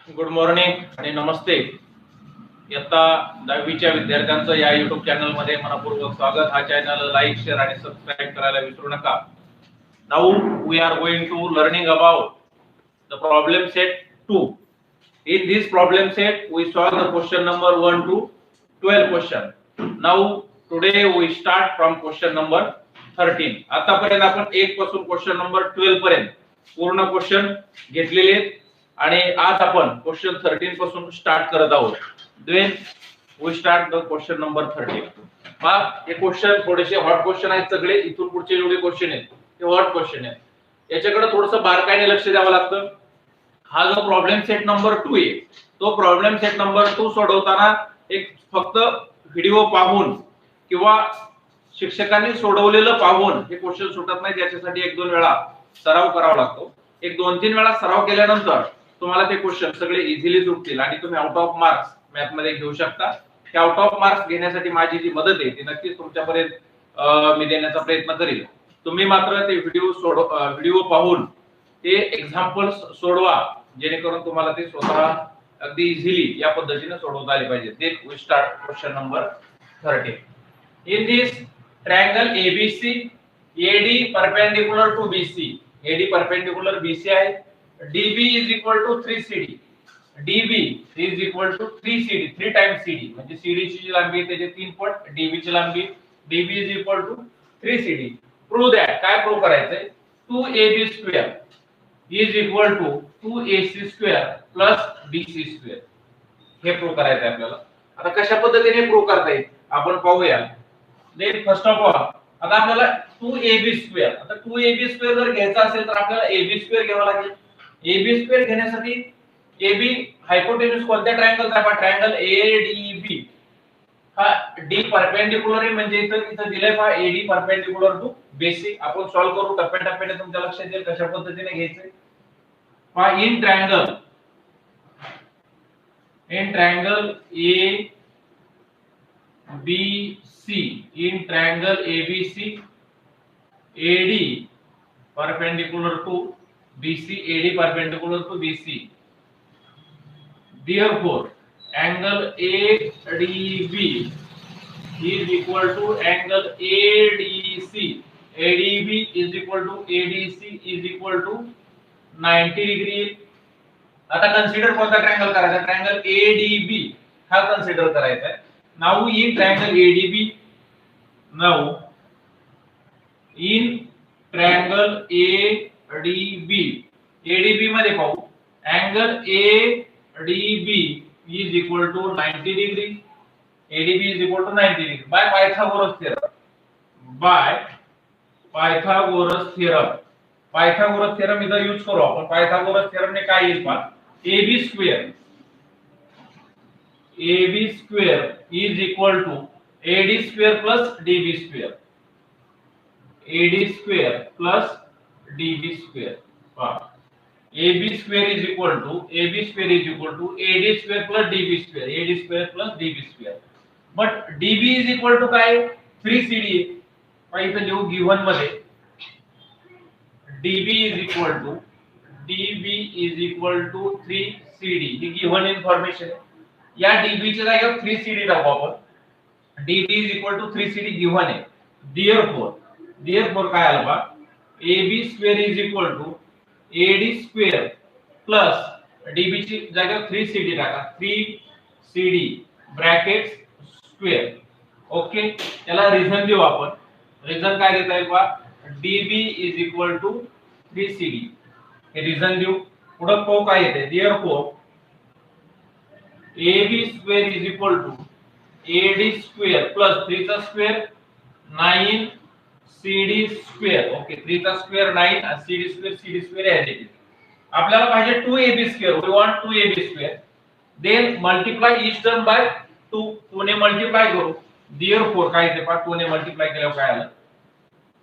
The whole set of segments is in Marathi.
गुड मॉर्निंग आणि नमस्ते. इयत्ता 10वीच्या विद्यार्थ्यांचं या YouTube चॅनल मध्ये मनपूर्वक स्वागत. हा चॅनल लाईक, शेअर आणि सबस्क्राइब करायला विसरू नका. Now we are going to learning about the problem set 2. In this problem set we solve the question number 1 to 12 question. Now today we start from question number 13. आतापर्यंत आपण 1 पासून क्वेश्चन नंबर 12 पर्यंत पूर्ण क्वेश्चन घेतलेले आहेत आणि आज आपण क्वेश्चन 13 पासून स्टार्ट करत आहोत. Then we start the question number 13. पहा हे क्वेश्चन थोडेसे हॉट क्वेश्चन आहेत सगळे. इथून पुढचे जेवढे क्वेश्चन आहेत ते हॉट क्वेश्चन आहेत. याच्याकडे थोडंसं बारकाईने लक्ष द्यावं लागतं. हा जो प्रॉब्लेम सेट नंबर 2 आहे तो प्रॉब्लेम सेट नंबर 2 सोडवताना एक फक्त व्हिडिओ पाहून किंवा शिक्षकांनी सोडवलेलं पाहून हे क्वेश्चन सुटत नाही. त्याच्यासाठी 1-2 वेळा सराव करावा लागतो. 1-2-3 वेळा सराव केल्यानंतर तुम्हाला ते क्वेश्चन सगळे इझिली सुटतील आणि तुम्ही आउट ऑफ मार्क्स मॅथ मध्ये घेऊ शकता. ते आउट ऑफ मार्क्स घेण्यासाठी माझी जी मदत आहे ती नक्कीच तुमच्यापर्यंत मी देण्याचा प्रयत्न करेल. तुम्ही मात्र ते व्हिडिओ पाहून ते एक्झाम्पल्स सोडवा जेणेकरून तुम्हाला ते स्वतः अगदी इझिली या पद्धतीने सोडवता आले पाहिजे. Then we start question number 13. In this triangle ABC, AD perpendicular to BC, AD perpendicular BC आहे. DB is equal to 3CD. DB is equal to 3CD, 3 times CD. म्हणजे CD ची लांबी आहे त्याचे 3 पट DB ची लांबी. DB is equal to 3CD. Prove that. काय प्रूव्ह करायचंय? 2AB square is equal to 2AC square plus BC square. हे प्रूव्ह करायचंय आपल्याला. आता कशा पद्धतीने प्रूव्ह करता येईल आपण पाहूया. देन फर्स्ट ऑफ ऑल आता आपल्याला 2AB स्क्वेअर, आता 2AB स्क्वेअर जर घ्यायचा असेल तर आपल्याला AB स्क्वेअर घ्यावा लागेल. AB स्क्वेअर घेण्यासाठी AB हायपोटेन्यूज कोणत्या ट्रायंगलचा आहे? Triangle ADB. हा D परपेंडिक्युलर आहे म्हणजे इथं दिलंय पहा AD परपेंडिक्युलर टू BC. आपण सॉल्व्ह करू टप्प्याटप्प्याने तुमच्या लक्षात येईल कशा पद्धतीने घ्यायचंय. पहा in triangle ABC, in triangle ABC, AD perpendicular to BC, AD perpendicular to BC. Therefore, angle ADB is equal to angle ADC. ADB is equal to ADC is equal to 90 degree. आता कन्सिडर कोणता ट्रायंगल करायचा? ट्रायंगल ADB हा कन्सिडर करायचा आहे. Now in triangle ADB, now in triangle ADB, ADB मध्ये पाहू angle ADB is equal to 90 degree. ADB is equal to 90 degree by Pythagoras theorem. By Pythagoras theorem. Pythagoras theorem इथं यूज करू आपण. Pythagoras theorem ने काय येईल पहा AB square is equal to AD square plus DB square. AD square plus DB square. AB square is equal to AD square plus DB square. AD square plus DB square. But DB is equal to काय? 3CD. पहा इथं लिहू गिव्हन मध्ये DB is equal to 3CD. He given information आहे. या DB च्या जागेवर 3CD टाकू आपण. DB is equal to 3CD given आहे. Therefore काय आलं बा AB square is equal to AD square plus DB ची जागेवर 3CD टाका. 3CD bracket square. ओके, त्याला रिझन देऊ आपण. रिझन काय देता येईल बा DB is equal to 3CD. हे रिझन देऊ. पुढे पाहू काय येते. Therefore AB square is equal to AD square plus 3 चा स्क्वेअर 9 CD square. ओके, 3 चा स्क्वेअर 9 आणि CD square आहे. आपल्याला पाहिजे 2AB square. we want 2AB square. then multiply each term by 2. 2 ने मल्टिप्लाय करू. Therefore काय येते पहा 2 ने मल्टिप्लाय केल्यावर काय आलं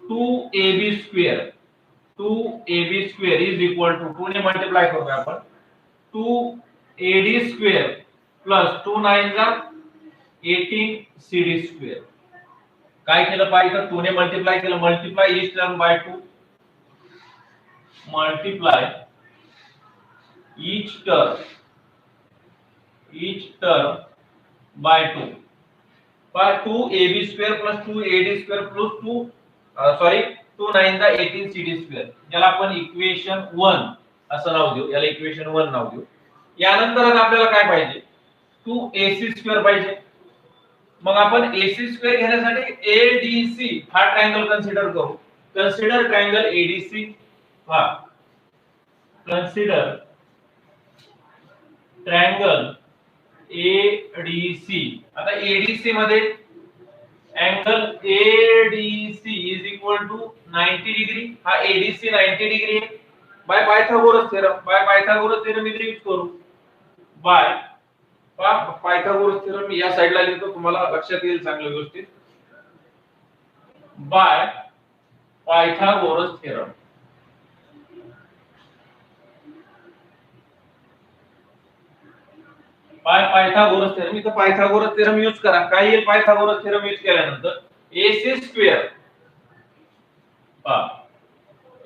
2AB square. 2AB square is equal to 2 ने मल्टिप्लाय करूया आपण 2AD square plus 2 9 जा 18 CD square. काय केलं पाहिजे 2 ने मल्टिप्लाय केलं. Multiply each term by 2. Multiply each term each term by 2 by 2ab square plus 2ad square plus 2 9 the 18 cd square याला आपण इक्वेशन 1 असं नाव देऊ याला इक्वेशन 1 नाव देऊ यानंतर आपल्याला काय पाहिजे 2ac स्क्वेअर पाहिजे मग आपण ac स्क्वेअर घेण्यासाठी adc हा ट्रायंगल कन्सिडर करू कन्सिडर ट्रायंगल adc हा कन्सिडर ट्रायंगल ADC आता ADC मध्ये angle ADC is equal to 90 degree हा ADC 90 डिग्री आहे बाय पायथागोरस थेरम इथे यूज करू बाय पायथागोरस थेरम या साइडला लिहितो तुम्हाला लक्षात येईल चांगलं व्यवस्थित by Pythagoras theorem Pythagoras theorem इथं पायथागोरस थेरम यूज करा काय येईल पायथागोरस थेरम यूज केल्यानंतर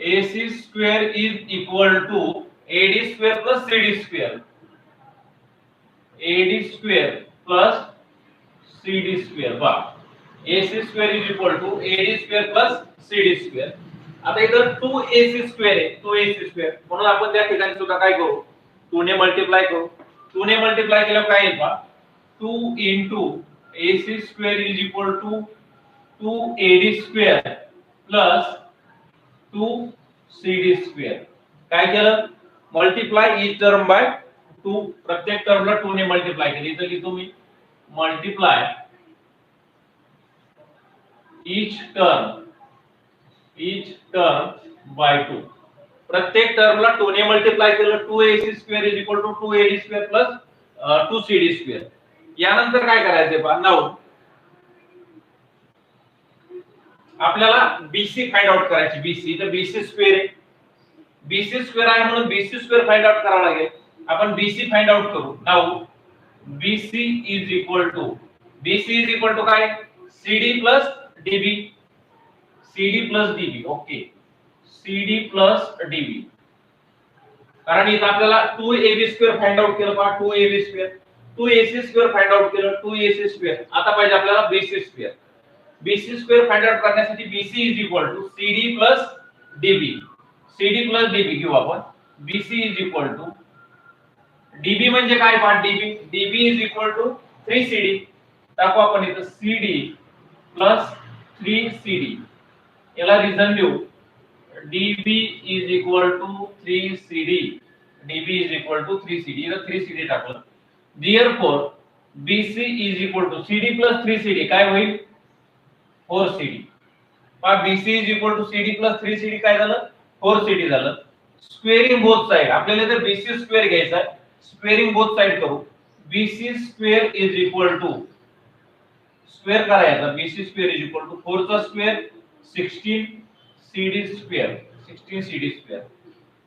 AC square is equal to AD square plus CD square AD square plus CD square बा AC square is equal to AD square plus CD square आता इथं 2AC स्क्वेअर आहे 2AC स्क्वेअर म्हणून आपण त्या ठिकाणी सुद्धा काय करू 2 ने मल्टिप्लाय करू 2 ने मल्टिप्लाय केल्यावर काय येईल पहा 2 into AC square is equal to 2AD square plus 2CD square काय केलं मल्टिप्लाय each term by 2 प्रत्येक टर्मला 2 ने मल्टिप्लाय केली तर लिहितो मी मल्टिप्लाय each term by 2 प्रत्येक टर्मला 2 ने मल्टिप्लाय केलं 2AC square is equal to 2AD square plus 2CD square यानंतर काय करायचंय पहा नाऊ आपल्याला BC फाइंड आउट करायची BC तर BC स्क्वेअर आहे BC स्क्वेअर आहे म्हणून BC स्क्वेअर फाइंड आउट करावा लागेल आपण BC फाइंड आउट करू now BC is equal to काय CD plus DB CD plus DB okay CD plus DB कारण इथं आपल्याला 2AB स्क्वेअर फाइंड आउट केलं पहा 2AB square 2AC square find out केलं 2AC स्क्वेअर आता पाहिजे आपल्याला BC square BC square find out करण्यासाठी BC is equal to CD plus DB घेऊ आपण BC is equal to DB म्हणजे काय पहा DB is equal to 3CD टाकू आपण इथं CD प्लस 3CD याला रिझन लिहू DB is equal to 3CD DB is equal to 3CD इथं 3CD टाकलं therefore BC is equal to CD plus 3CD काय होईल 4CD पहा BC is equal to CD plus 3CD काय झालं 4CD झालं स्क्वेअरिंग बोथ साइड आपल्याला इथे BC स्क्वेअर घ्यायचा आहे स्क्वेअरिंग बोथ साइड करू BC square is equal to square करायचा BC square is equal to 4 चा स्क्वेअर 16 CD स्क्वेअर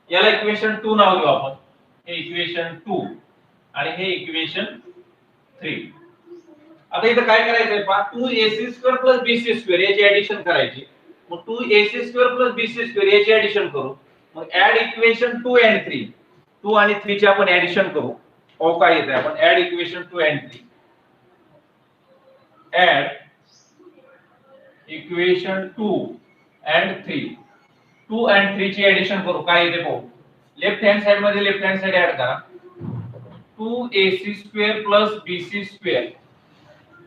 याला इक्वेशन 2 नाव देऊ आपण हे इक्वेशन 2 आणि हे इक्वेशन 3 आता इथं काय करायचंय पहा 2AC square plus BC square याची एडिशन करायची मग 2AC square plus BC square याची एडिशन करू मग ऍड इक्वेशन 2 and 3 2 आणि 3 ची आपण एडिशन करू ओ काय येते आपण add equation 2 and 3 add equation 2 and 3 2 and 3 ची एडिशन करू काय येते पाहू लेफ्ट हँड साइड मध्ये लेफ्ट हँड साइड ऐड करा 2AC square plus BC square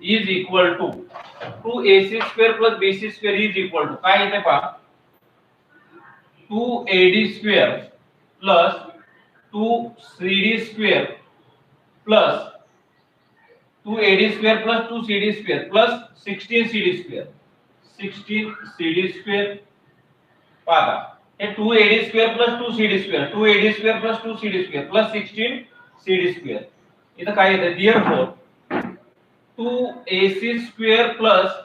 is equal to 2AC square plus BC square is equal to काय येते पहा 2AD square plus 2CD square plus 2AD square plus 2CD square plus 16CD square 16CD square पाहा हे 2AD square plus 2CD square 2AD square plus 2CD square plus 16CD square इथं काय येतं therefore 2AC square plus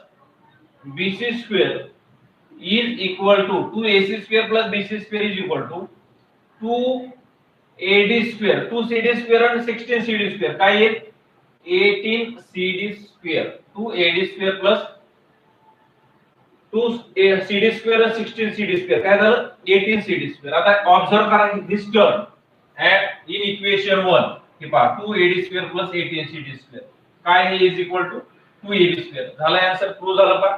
BC square is equal to 2AC square plus BC square is equal to 2AD square 2CD square आणि 16CD स्क्वेअर काय येईल 18CD square 2AD square plus 2CD square आणि 16CD स्क्वेअर काय झालं 18CD स्क्वेअर आता ऑब्झर्व करा दिस टर्म इन इक्वेशन 1 हे पहा 2AD² प्लस 18CD². काय हे इज इक्वल टू 2AB². झाला आन्सर प्रूव्ह झाला पहा.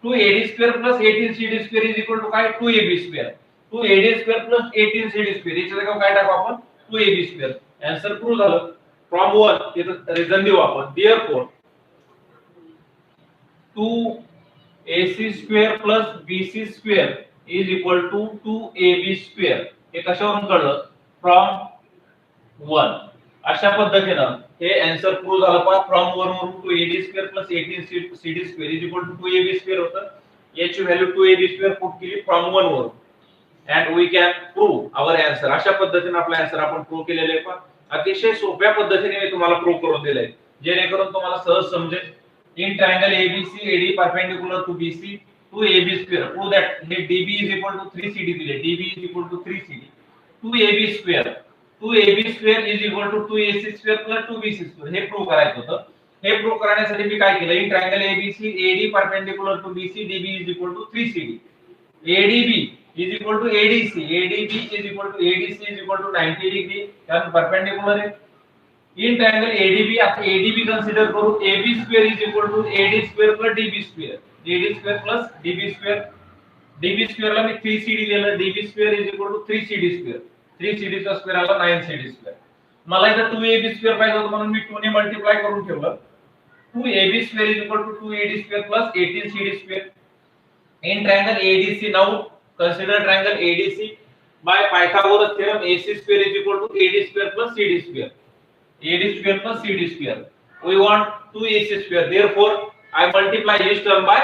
2AD² plus 18CD² is equal to काय 2AB². 2AD² plus 18CD². याच्या जागा काय टाकू आपण 2AB². आन्सर प्रूव्ह झालं. फ्रॉम 1 इथं रिझन देऊ आपण. Therefore 2AC² plus BC² is equal to 2AB². हे कशावरून कळलं फ्रॉम 1. अशा पद्धतीनं हे आन्सर प्रूव्ह झालं पहा. फ्रॉम 1 वरून 2AD² plus 18CD² is equal to 2AB² होतं. याची व्हॅल्यू 2AB² पुट केली फ्रॉम 1 वरून and we can prove our answer. अशा पद्धतीने आपला आन्सर आपण प्रूव्ह केलेले आहे पहा. अतिशय सोप्या पद्धतीने मी तुम्हाला प्रूव्ह करून दिले जेणेकरून तुम्हाला सहज समजेल. In triangle ABC AD perpendicular to BC 2AB². Prove that हे DB is equal to 3CD दिले. DB is equal to 3CD. 2AB². 2AB² is equal to 2AC² plus 2BC². हे प्रूव्ह करायचं होतं. हे प्रूव्ह करण्यासाठी मी काय केलं in triangle ABC AD perpendicular to BC DB is equal to 3CD. ADB is equal to ADC. ADB is equal to ADC is equal to 90 degree. कारण परपेंडिकुलर है. इन ट्रायंगल ADB आता ADB कंसीडर करू. AB² is equal to AD² plus DB². AD² plus DB². DB² ला मी 3CD लिहिलं. DB² is equal to 3CD². 3CD चा स्क्वेअर आला 9CD². मला इथं 2AB² पाहिजे होतं म्हणून मी 2 ने मल्टिप्लाय करून ठेवलं. 2AB² is equal to 2AD² plus 18CD². In triangle ADC now consider triangle ADC by Pythagoras theorem. AC² is equal to AD² plus CD². AD² plus CD². We want 2AC². Therefore, I multiply each term by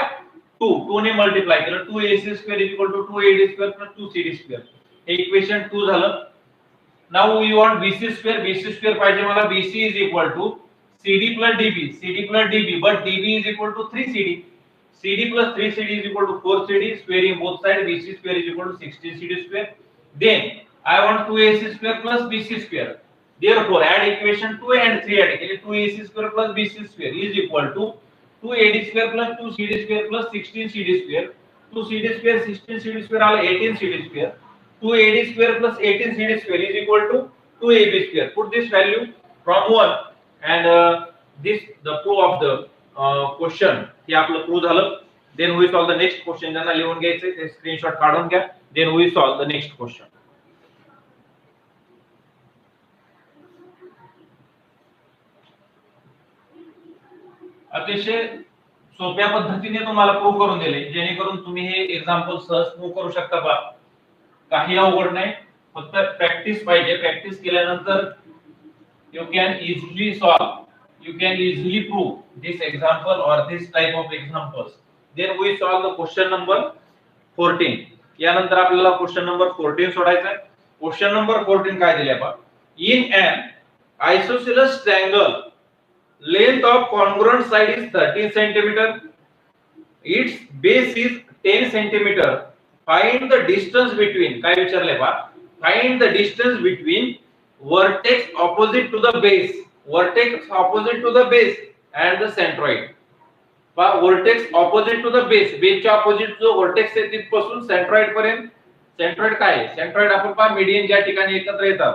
2. 2 ने multiply केलं. 2AC² is equal to 2AD² plus 2CD². Equation 2 झालं. Now we want BC². BC² पाहिजे मला. BC is equal to CD plus DB. CD plus DB. But DB is equal to 3CD. CD plus 3CD is equal to 4CD. Squaring both sides, BC² is equal to 16CD². Then I want 2AC² plus BC². Therefore, add equation 2 and 3 add. 2AC² plus BC² is equal to 2AD² plus 2CD² plus 16CD². 2CD² 16CD² आला 18CD². 2AD² plus 18CD² is equal to 2AB². Put this value from 1 and this the proof of the question हे आपलं प्रूव्ह झालं. Then we solve the next question. ज्यांना लिहून घ्यायचंय ते स्क्रीनशॉट काढून घ्या. Then we solve the next question. अतिशय सोप्या पद्धतीने तुम्हाला प्रूव्ह करून दिले जेणेकरून तुम्ही हे एक्झाम्पल सहज प्रूव्ह करू शकता बा. काही अवघड नाही. फक्त प्रॅक्टिस पाहिजे. प्रॅक्टिस केल्यानंतर you can easily solve. You can easily prove this example or this type of examples. Then we solve the question number 14. यानंतर आपल्याला क्वेश्चन नंबर 14 सोडायचा आहे. क्वेश्चन नंबर 14 काय दिले आपण? In an isosceles triangle, length of congruent side is 13 cm. Its base is 10 cm. Find the distance between. काय विचारले बा? Find the distance between vertex opposite to the base. Vertex opposite to the base and the centroid. Vertex opposite to the base. Base च्या opposite जो vertex आहे तिथपासून centroid पर्यंत. centroid काय आहे? centroid आपण पहा मीडियन ज्या ठिकाणी एकत्र येतात.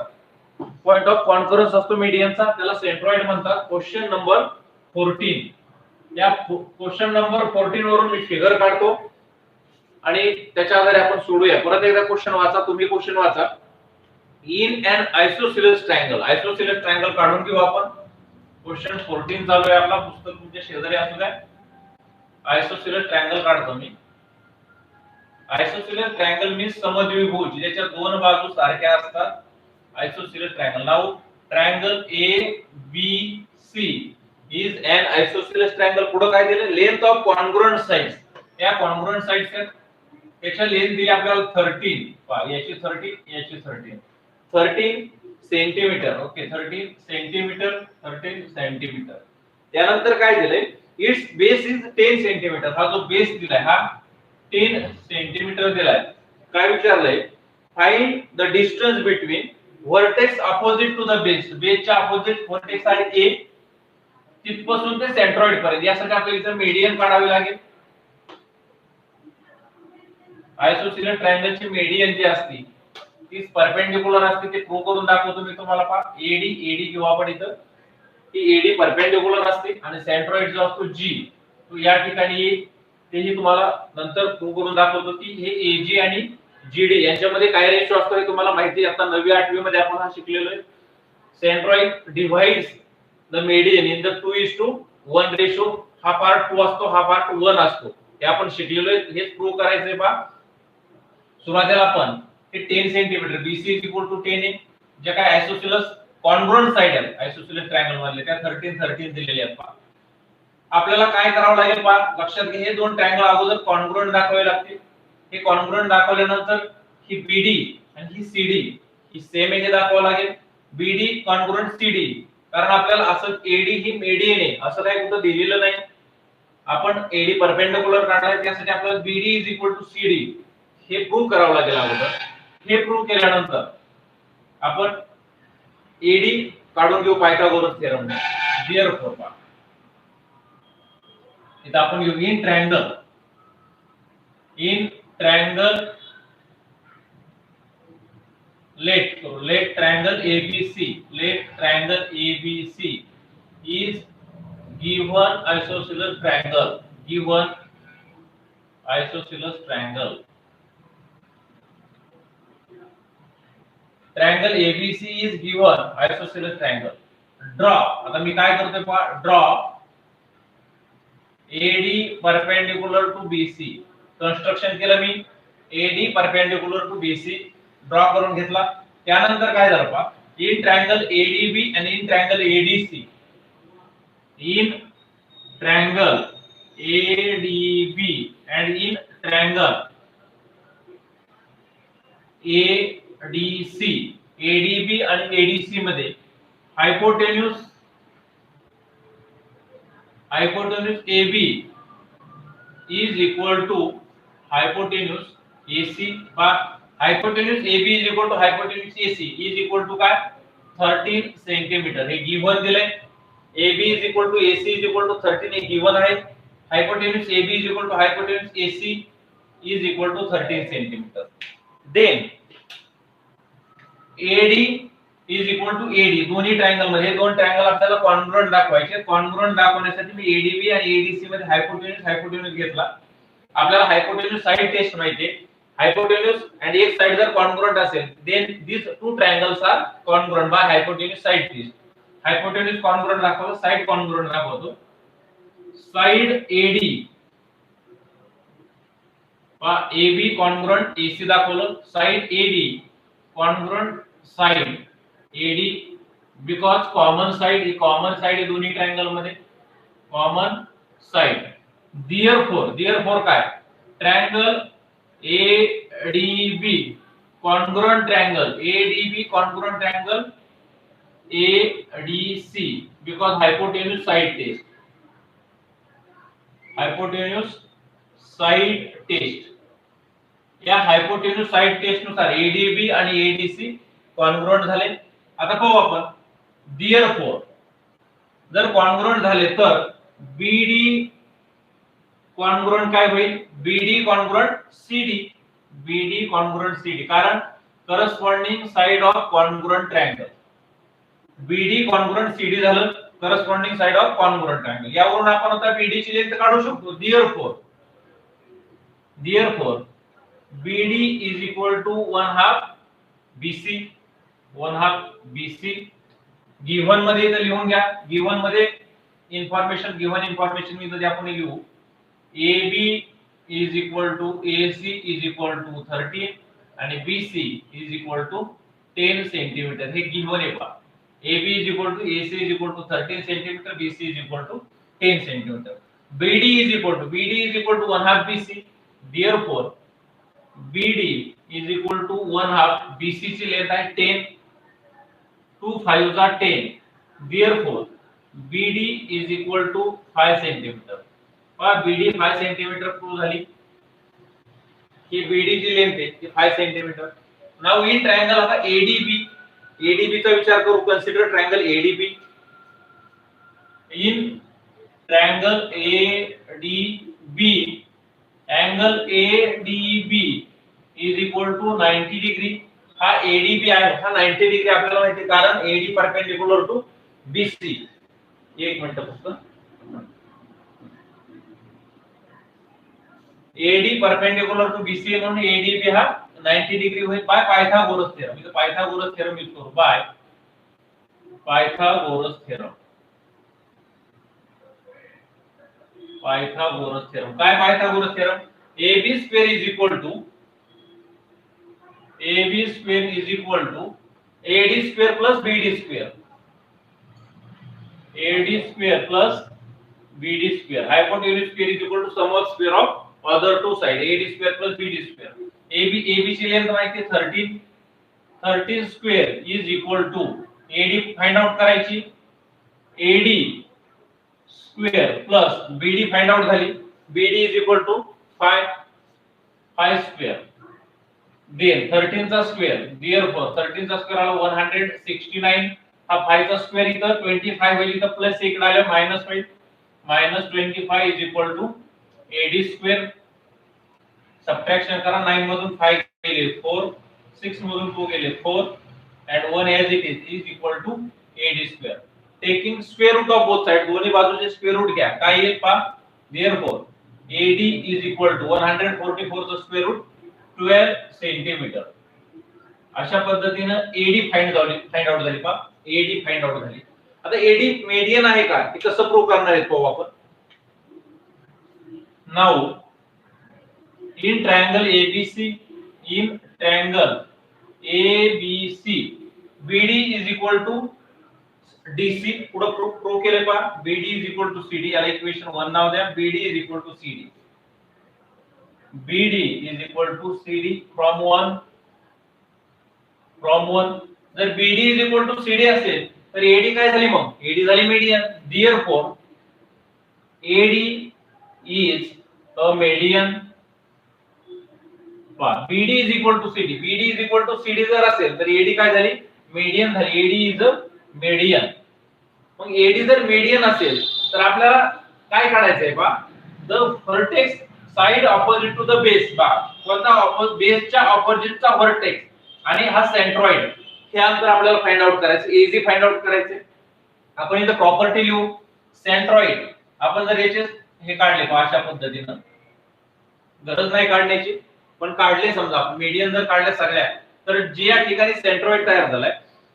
पॉइंट ऑफ कॉन्करन्स असतो मीडियनचा त्याला centroid म्हणतात. Question number 14. या क्वेश्चन नंबर 14 वरून मी फिगर काढतो आणि त्याच्या आधारे आपण सोडूया. परत एकदा क्वेश्चन वाचा. तुम्ही क्वेश्चन वाचा. In an isosceles triangle. Isosceles triangle काढून घेऊ आपण. क्वेश्चन 14 चालू आहे आपला. पुस्तक तुमच्या शेजारी असू द्या. Isosceles triangle काढतो मी. Isosceles triangle means समद्विभुज ज्याच्या दोन बाजू सारख्या असतात. Isosceles triangle. Now triangle ABC is an isosceles triangle. पुढे काय दिले? Length of congruent sides. या congruent sides त्याच्या लेंथ दिली आपल्याला 13. याची 13 याची 13. 13 सेंटीमीटर. Okay 13 centimetre. 13 सेंटीमीटर. त्यानंतर काय दिले? Its base is 10 centimetre. हा जो बेस दिलाय हा 10 सेंटीमीटर दिलाय. काय विचारलंय? Find the distance between vertex opposite to the base. बेसच्या अपोजिट वर्टेक्स आहे A तिथपासून ते सेंट्रॉइड पर्यंत. यासाठी आपल्याला इथे मीडियन काढावी लागेल. आयसोसेलेस ट्रायंगलची मीडियन जी असते तीच परपेंडिक्युलर असते ते प्रूव्ह करून दाखवतो मी तुम्हाला. पहा एडी किंवा आपण इथं की एडी परपेंडिक्युलर असते आणि सेंट्रॉइड जो असतो जी तो या ठिकाणी येईल. तेही तुम्हाला नंतर प्रूव्ह करून दाखवतो की हे एजी आणि जीडी यांच्यामध्ये काय रेशो असतो हे तुम्हाला माहिती आहे. आता 9वी 8वी मध्ये आपण हा शिकलेलो आहे. Centroid divides the median in the 2:1 ratio. हा पार्ट 2 असतो, हा पार्ट 1 असतो. हे आपण शिकलेलो आहे. हेच प्रूव्ह करायचंय. पहा सुरुवातीला आपण हे 10 centimetre BC is equal to 10 आहे. जे काय आयसोसेलेस कॉन्ग्रुएंट साइड आहे आयसोसेलेस ट्रायंगल मधले त्या 13 दिलेले आहेत. पहा आपल्याला काय करावं लागेल. पहा लक्षात घ्या, हे दोन ट्रायंगल अगोदर कॉन्ग्रुएंट दाखवावे लागतील. हे कॉन्ग्रुएंट दाखवल्यानंतर ही BD आणि ही CD ही सेम आहे हे दाखवावं लागेल. BD कॉन्ग्रुएंट CD, कारण आपल्याला असं AD ही मेडियन आहे असं काही कुठं दिलेलं नाही. आपण AD परपेंडिक्युलर काढणार आहे त्यासाठी आपल्याला BD is equal to CD हे प्रूव्ह करावं लागेल अगोदर. हे प्रूव्ह केल्यानंतर आपण AD काढून घेऊ पायथागोरस थेरम. देअरफॉर पहा इथं आपण घेऊ in triangle let triangle ABC is given isosceles triangle. Triangle ABC is given isosceles triangle. Draw. आता मी काय करतोय पहा, draw AD perpendicular to BC. Construction केलं मी. AD perpendicular to BC draw करून घेतला. त्यानंतर काय झालं पहा, इन ट्रायंगल ADB आणि in triangle ADC. In triangle ADB and in triangle ADC. ADB आणि ADC मध्ये हायपोटेन्यूज AB is equal to hypotenuse AC. हायपोटेन्यूज AB is equal to hypotenuse AC is equal to काय 13 सेंटीमीटर हे गिवन दिलंय. AB is equal to AC is equal to 13 हे गिवन आहे. हायपोटेन्यूज AB is equal to hypotenuse AC is equal to 13 centimetre. Then AD is equal to AD. दोन्ही ट्रायंगल मध्ये दोन ट्रायंगल आपल्याला कॉन्ग्रुएंट दाखवायचे. कॉन्ग्रुएंट दाखवण्यासाठी मी ADB आणि ADC मध्ये हायपोटेन्यूज घेतला. आपल्याला हायपोटेन्यूज साइड टेस्ट माहिती आहे. हायपोटेन्यूज आणि एक साइड जर कॉन्ग्रुएंट असेल then these two triangles are congruent by hypotenuse side test. Hypotenuse congruent दाखवतो, साइड कॉन्ग्रुएंट दाखवतो. Side AD AB congruent AC दाखवलं. Side AD congruent side AD because common side आहे दोन्ही ट्रायंगल मध्ये कॉमन साइड. देयरफॉर काय triangle ADB congruent triangle ADB congruent triangle ADC because hypotenuse side test. या हायपोटेन्यूज साइड टेस्ट नुसार ADB आणि ADC कॉन्ग्रुएंट झाले. आता पाहू आपण देयरफॉर जर कॉन्ग्रुएंट झाले तर BD कॉन्ग्रुएंट काय होईल BD कॉन्ग्रुएंट CD कारण corresponding side of congruent triangle. BD congruent CD झालं corresponding side of congruent triangle. यावरून आपण आता BD ची लेंथ काढू शकतो. Therefore BD is equal to 1/2 BC. Given मध्ये इथे लिहून घ्या. गिव्हन मध्ये गिव्हन इन्फॉर्मेशन मी इथे आपण लिहू AB is equal to AC is equal to 13 आणि BC is equal to 10 centimetre. हे गिव्हन आहे पहा. AB is equal to AC is equal to 13 centimetre, BC is equal to 10 centimetre. BD is equal to 1/2 BC. Therefore BD is equal to 1/2 BC ची लेंथ आहे 10. 2 5 are 10. Therefore BD is equal to 5 centimetre. पहा BD 5 सेंटीमीटर प्रूव्ह झाली. ही BD ची लेंथ आहे ती 5 सेंटीमीटर. नाउ इन ट्रायंगल आता ADB चा विचार करू. Consider triangle ADB. In triangle ADB angle ADB is equal to 90 degree. हा एडीबी आहे, हा 90 डिग्री आपल्याला माहिती आहे, कारण एडी परपेंडिक्युलर टू बीसी. एक मिनिट फक्त. एडी परपेंडिक्युलर टू बीसी म्हणून एडीबी हा 90 डिग्री होईल बाय पायथागोरस थेरम. इथे पायथागोरस थेरम यूज करू, by Pythagoras theorem. Pythagoras theorem काय? Pythagoras theorem AB square is equal to AB square is equal to AD square plus BD square. AD square plus BD square. Hypotenuse square is equal to sum of square of other two side. AD square plus BD square. AB ची लेंथ माहिती आहे 13. 13 square is equal to AD find out करायची. AD square plus BD find out झाली. BD is equal to 5 square. Then 13 चा स्क्वेअर, देयरफॉर 13 चा स्क्वेअर आला 169. हा 5 चा स्क्वेअर इथं 25 होईल, इथं प्लस इकडे आलं मायनस होईल. -25 is equal to AD square. Subtraction करा, 9 मधून 5 गेले 4, 6 मधून 2 गेले 4 and 1 as it is equal to AD square. Taking square root of both side, दोन्ही बाजूचे स्क्वेअर रूट घ्या. काय येईल पहा, therefore AD is equal to 144 चा स्क्वेअर रूट 12 सेंटीमीटर. अशा पद्धतीने AD फाइंड आउट झाली पहा. AD फाइंड आउट झाली. आता AD मीडियन आहे का हे कसं प्रूव्ह करणार आहे पाहू आपण. Now in triangle ABC, BD is equal to DC. पुढे प्रूव्ह केले पहा. BD is equal to CD. याला इक्वेशन 1 नाव द्या. BD is equal to CD. BD is equal to CD from 1. जर BD is equal to CD असेल तर AD काय झाली मग? AD झाली median. Therefore AD is a median. BD is equal to CD. BD is equal to CD जर असेल तर AD काय झाली? मीडियन झाली. AD is a median. मग AD जर मीडियन असेल तर आपल्याला काय काढायचंय पहा, the vertex side opposite to the base. कोणता? बेसच्या ऑपोजिटचा व्हर्टेक्स आणि हा सेंट्रॉइड, हे अंतर आपल्याला फाइंड आउट करायचं. AZ फाइंड आउट करायचे. आपण इथे प्रॉपर्टी लिहू. सेंट्रॉइड आपण जर याचे हे काढले पहा अशा पद्धतीने, गरज नाही काढण्याची पण काढले, समजा मीडियन जर काढले सगळ्या, तर जे या ठिकाणी सेंट्रॉइड तयार झालाय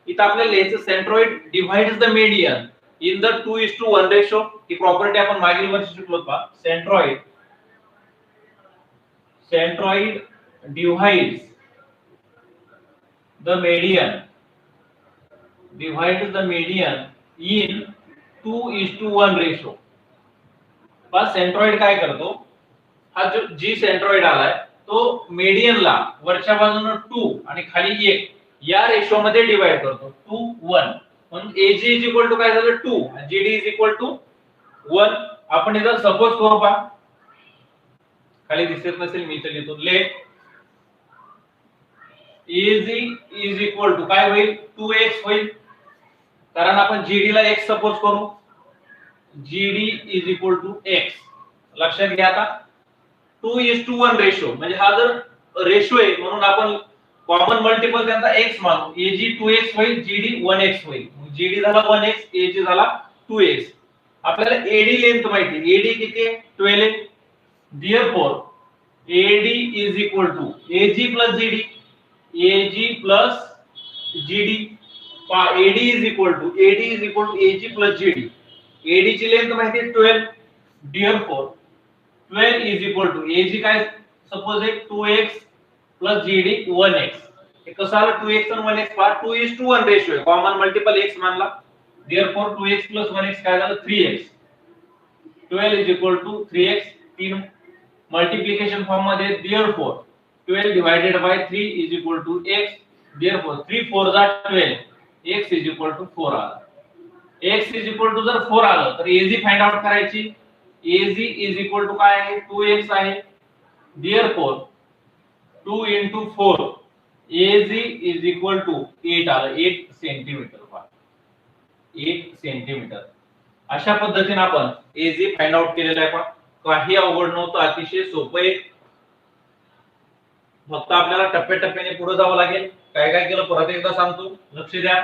इथं आपल्याला लिहायचं centroid divides the median in the 2:1 ratio. ही प्रॉपर्टी आपण मागील वर्षी शिकलो पहा. Centroid divides the median in 2:1 ratio. बस सेंट्रॉइड काय करतो, हा जो जी सेंट्रॉइड आलाय तो मीडियनला वरच्या बाजूने 2 आणि खाली 1 या रेशो मध्ये डिवाइड करतो. 2:1 म्हणून AG इज इक्वल टू काय झालं 2 आणि GD इज इक्वल टू 1. आपण इथं सपोज करू पहा, खाली दिसत नसेल मी इथे लिहितो. Let AG is equal to काय होईल 2x होईल, कारण आपण GD ला x सपोज करू. GD is equal to x. लक्षात घ्या आता 2:1 रेशो म्हणजे हा जर रेशो आहे म्हणून आपण कॉमन मल्टिपल त्यांचा x मानू. AG 2x होईल, GD 1x होईल. GD झाला 1x, AG झाला 2x. आपल्याला AD लेंथ माहिती आहे. AD किती आहे? 12 आहे. Therefore AD is equal to AG plus GD. AG plus GD. AD is equal to AG plus GD. AD ची लेंथ माहिती आहे 12. Therefore 12 is equal to AG काय सपोज आहे 2x plus GD 1x. हे कसं आलं 2x आणि 1x पहा 2:1 रेशो आहे. कॉमन मल्टिपल x मानला. Therefore 2x plus 1x काय झालं 3x. 12 is equal to 3x. 3 multiplication form मध्ये. Therefore 12 divided by 3 is equal to x. Therefore 3 4 जा 12. x is equal to 4 आला. x is equal to जर 4 आलं तर AG फाइंड आउट करायची. AG is equal to काय आहे 2x आहे. Therefore 2 into 4 AG is equal to 8 आलं. 8 सेंटीमीटर. 8 सेंटीमीटर. अशा पद्धतीने आपण AG फाइंड आउट केलेला आहे. काही अवघड नव्हतं, अतिशय सोपं आहे. फक्त आपल्याला टप्प्याटप्प्याने पुढे जावं लागेल. काय काय केलं परत एकदा सांगतो, लक्ष द्या.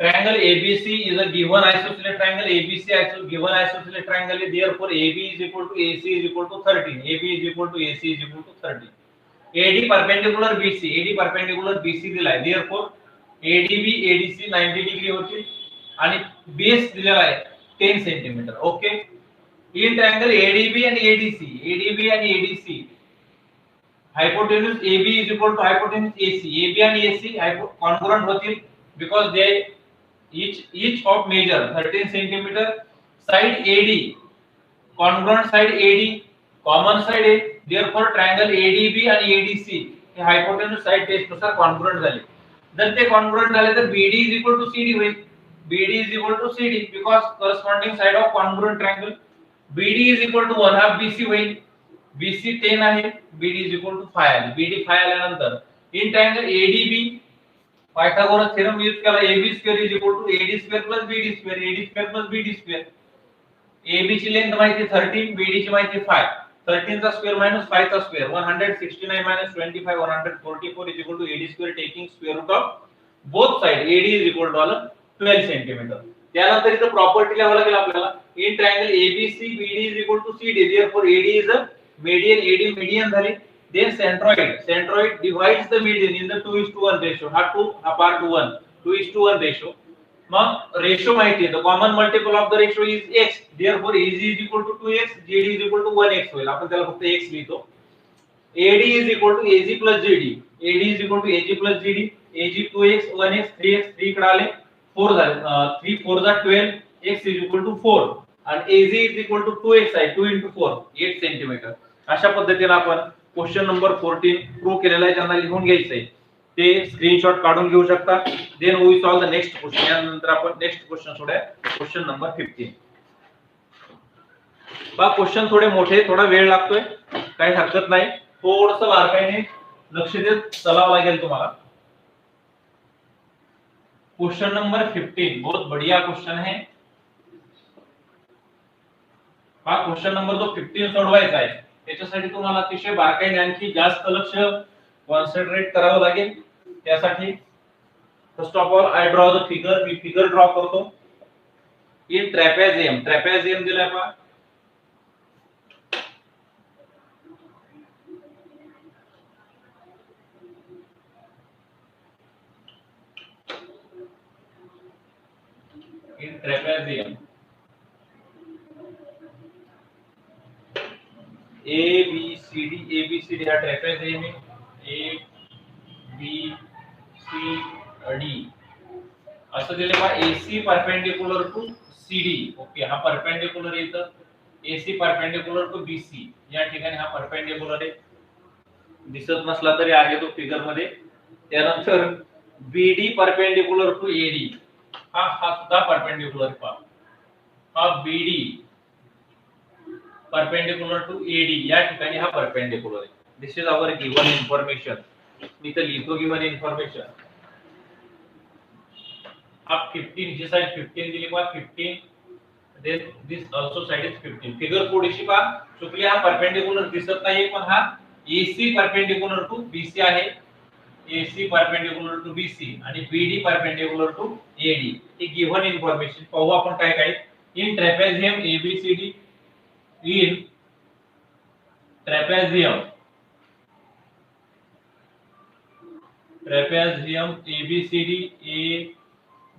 Triangle ABC is a given isosceles triangle. ABC given isosceles triangle is therefore AB is equal to AC is equal to 13. AB is equal to AC is equal to 13. AD perpendicular BC, AD perpendicular BC दिलाय, therefore ADB ADC 90 डिग्री होती आणि बेस दिलेला आहे 10 centimetre. Okay. In triangle ADB and ADC, ADB and ADC hypotenuse AB is equal to hypotenuse AC. AB and AC congruent होतील because they each of measure 13 centimeter. Side AD congruent side AD, common side A, therefore triangle ADB and ADC हे hypotenuse side टेस्ट नुसार congruent झाले. जर ते congruent झाले तर BD is equal to CD होईल. BD is equal to CD because corresponding side of congruent triangle. BD is equal to 1/2 BC होईल. BC 10 आहे, BD is equal to 5 आहे. BD 5 आल्यानंतर in triangle ADB Pythagoras theorem use केला. AB square is equal to AD square plus BD square, AD square plus BD square. AB ची लेंथ माहिती 13, BD ची माहिती 5. 13 चा स्क्वेअर मायनस 5 चा square 169 minus 25 144 is equal to AD square taking square root of both side. AD is equal to 12 centimeter. त्यानंतर इथं प्रॉपर्टी लिहावं लागेल आपल्याला. In triangle ABC BD is equal to CD, therefore AD is a median. AD median झाली. Then centroid divides the median in the 2:1 ratio. हा 2 हा part 1 2:1 ratio. मग रेशो माहिती आहे, the common multiple of the ratio is x, therefore AC is equal to 2x, GD is equal to 1x होईल. आपण त्याला फक्त x लिहितो. AD is equal to AG plus GD, AD is equal to AG plus GD, AG 2x 1x 3x 3 इकडे आले 4 झाले, 3 4 जा 12, x is equal to 4 आणि AG is equal to 2x आहे, 2 into 4 8 सेंटीमीटर. अशा पद्धतीने आपण क्वेश्चन नंबर 14 प्रूव्ह केलेला आहे. ज्यांना लिहून घ्यायचं आहे ते स्क्रीनशॉट काढून घेऊ शकता. Then we solve the next question. यानंतर आपण नेक्स्ट क्वेश्चन सोडूया, क्वेश्चन नंबर 15. बा क्वेश्चन थोडे मोठे, थोडा वेळ लागतोय, काही हरकत नाही, थोडंसं बारकाईने लक्ष देत चलावं लागेल तुम्हाला. क्वेश्चन नंबर 15 बहुत बढ़िया क्वेश्चन है. हा क्वेश्चन नंबर जो 15 सोडवायचा आहे त्याच्यासाठी तुम्हाला अतिशय बारकाईने आणखी जास्त लक्ष कॉन्सन्ट्रेट करावं लागेल. त्यासाठी first of all I draw the figure. मी फिगर ड्रॉ करतो. इन ट्रॅपेझियम, ट्रॅपेझियम दिलाय पहा. इन ट्रॅपेझियम ABCD, ABCD हा ट्रॅपेझियम आहे. ABCD असं दिलं पहा. AC perpendicular to CD. Okay, हा परपेंडिकुलर येतं. AC perpendicular to BC. या ठिकाणी हा परपेंडिकुलर आहे, दिसत नसला तरी आहे तो फिगर मध्ये. त्यानंतर BD परपेंडिकुलर टू AD, हा सुद्धा परपेंडिकुलर पहा. हा BD परपेंडिकुलर टू AD, या ठिकाणी हा परपेंडिकुलर आहे. दिस इज आवर गिवन इन्फॉर्मेशन. मी तर लिहितो गिवन इन्फॉर्मेशन. हा 15 ही साइड 15 दिली पहा, 15. Then this also side is 15. Figure थोडीशी पहा चुकली. हा परपेंडिकुलर दिसत नाही, पण हा AC परपेंडिकुलर टू BC आहे. AC परपेंडिकुलर टू BC आणि BD परपेंडिकुलर टू AD. ही गिवन इन्फॉर्मेशन. पाहू आपण काय काय. In trapezium ABCD, in trapezium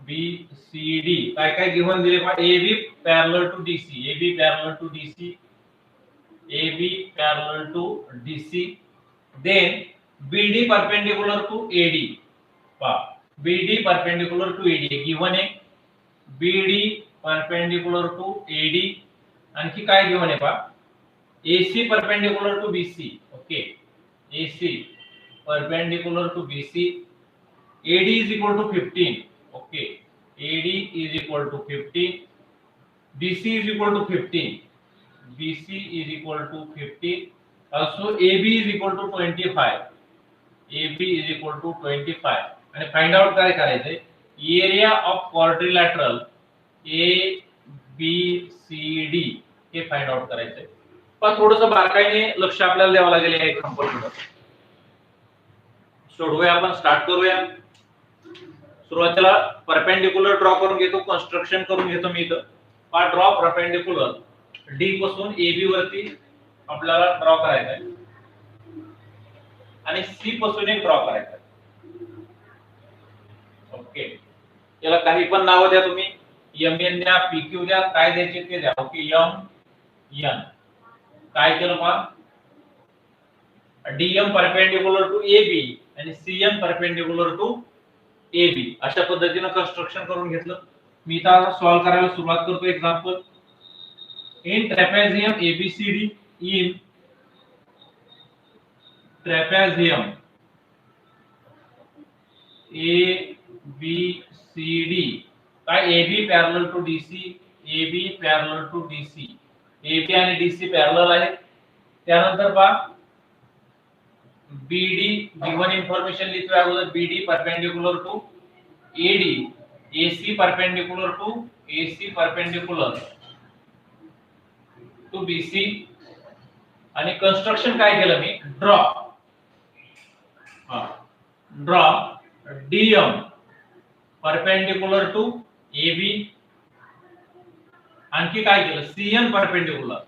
ABCD काय काय गिवन दिले पहा. AB parallel to DC, AB parallel to DC, AB parallel to DC. then BD perpendicular to AD पहा. BD perpendicular to AD given आहे. BD perpendicular to AD. आणखी काय गिवन आहे पहा. AC perpendicular to BC. Okay, AC perpendicular to BC. AD is equal to 15. Okay, AD is equal to 15. BC is equal to 15. BC is equal to 15. Also AB is equal to 25. AB is equal to 25. आणि फाइंड आउट काय करायचंय. एरिया ऑफ क्वाड्रिलॅटरल ABCD हे फाइंड आउट करायचंय. पण थोडंसं बारकाईने लक्ष आपल्याला द्यावं लागेल या एक्झाम्पल कडे. सोडवूया आपण, स्टार्ट करूया. सुरुवातीला परपेंडिक्युलर ड्रॉ करून घेतो, कन्स्ट्रक्शन करून घेतो मी इथं. हा ड्रॉ परपेंडिक्युलर डी पासून AB वरती आपल्याला ड्रॉ करायचा आहे आणि C पासून एक ड्रॉ करायचा आहे. ओके, याला काही पण नाव द्या तुम्ही, MN द्या, PQ द्या, काय द्यायचे ते द्या. ओके, MN काय केलं पहा, DM परपेंडिक्युलर टू AB आणि CN परपेंडिक्युलर टू AB अशा पद्धतीने कन्स्ट्रक्शन करून घेतलं. मी इथं सॉल्व करायला सुरुवात करतो. Example, in trapezium ABCD, in trapezium ABCD काय AB parallel to DC, AB parallel to DC, AB आणि DC पॅरलल आहेत. त्यानंतर पहा BD गिवन इन्फॉर्मेशन लिहितोय अगोदर, BD perpendicular to AD, AC perpendicular to AC perpendicular to BC आणि कन्स्ट्रक्शन काय केलं मी, draw DM perpendicular to AB, आणखी काय केलं CN परपेंडिक्युलर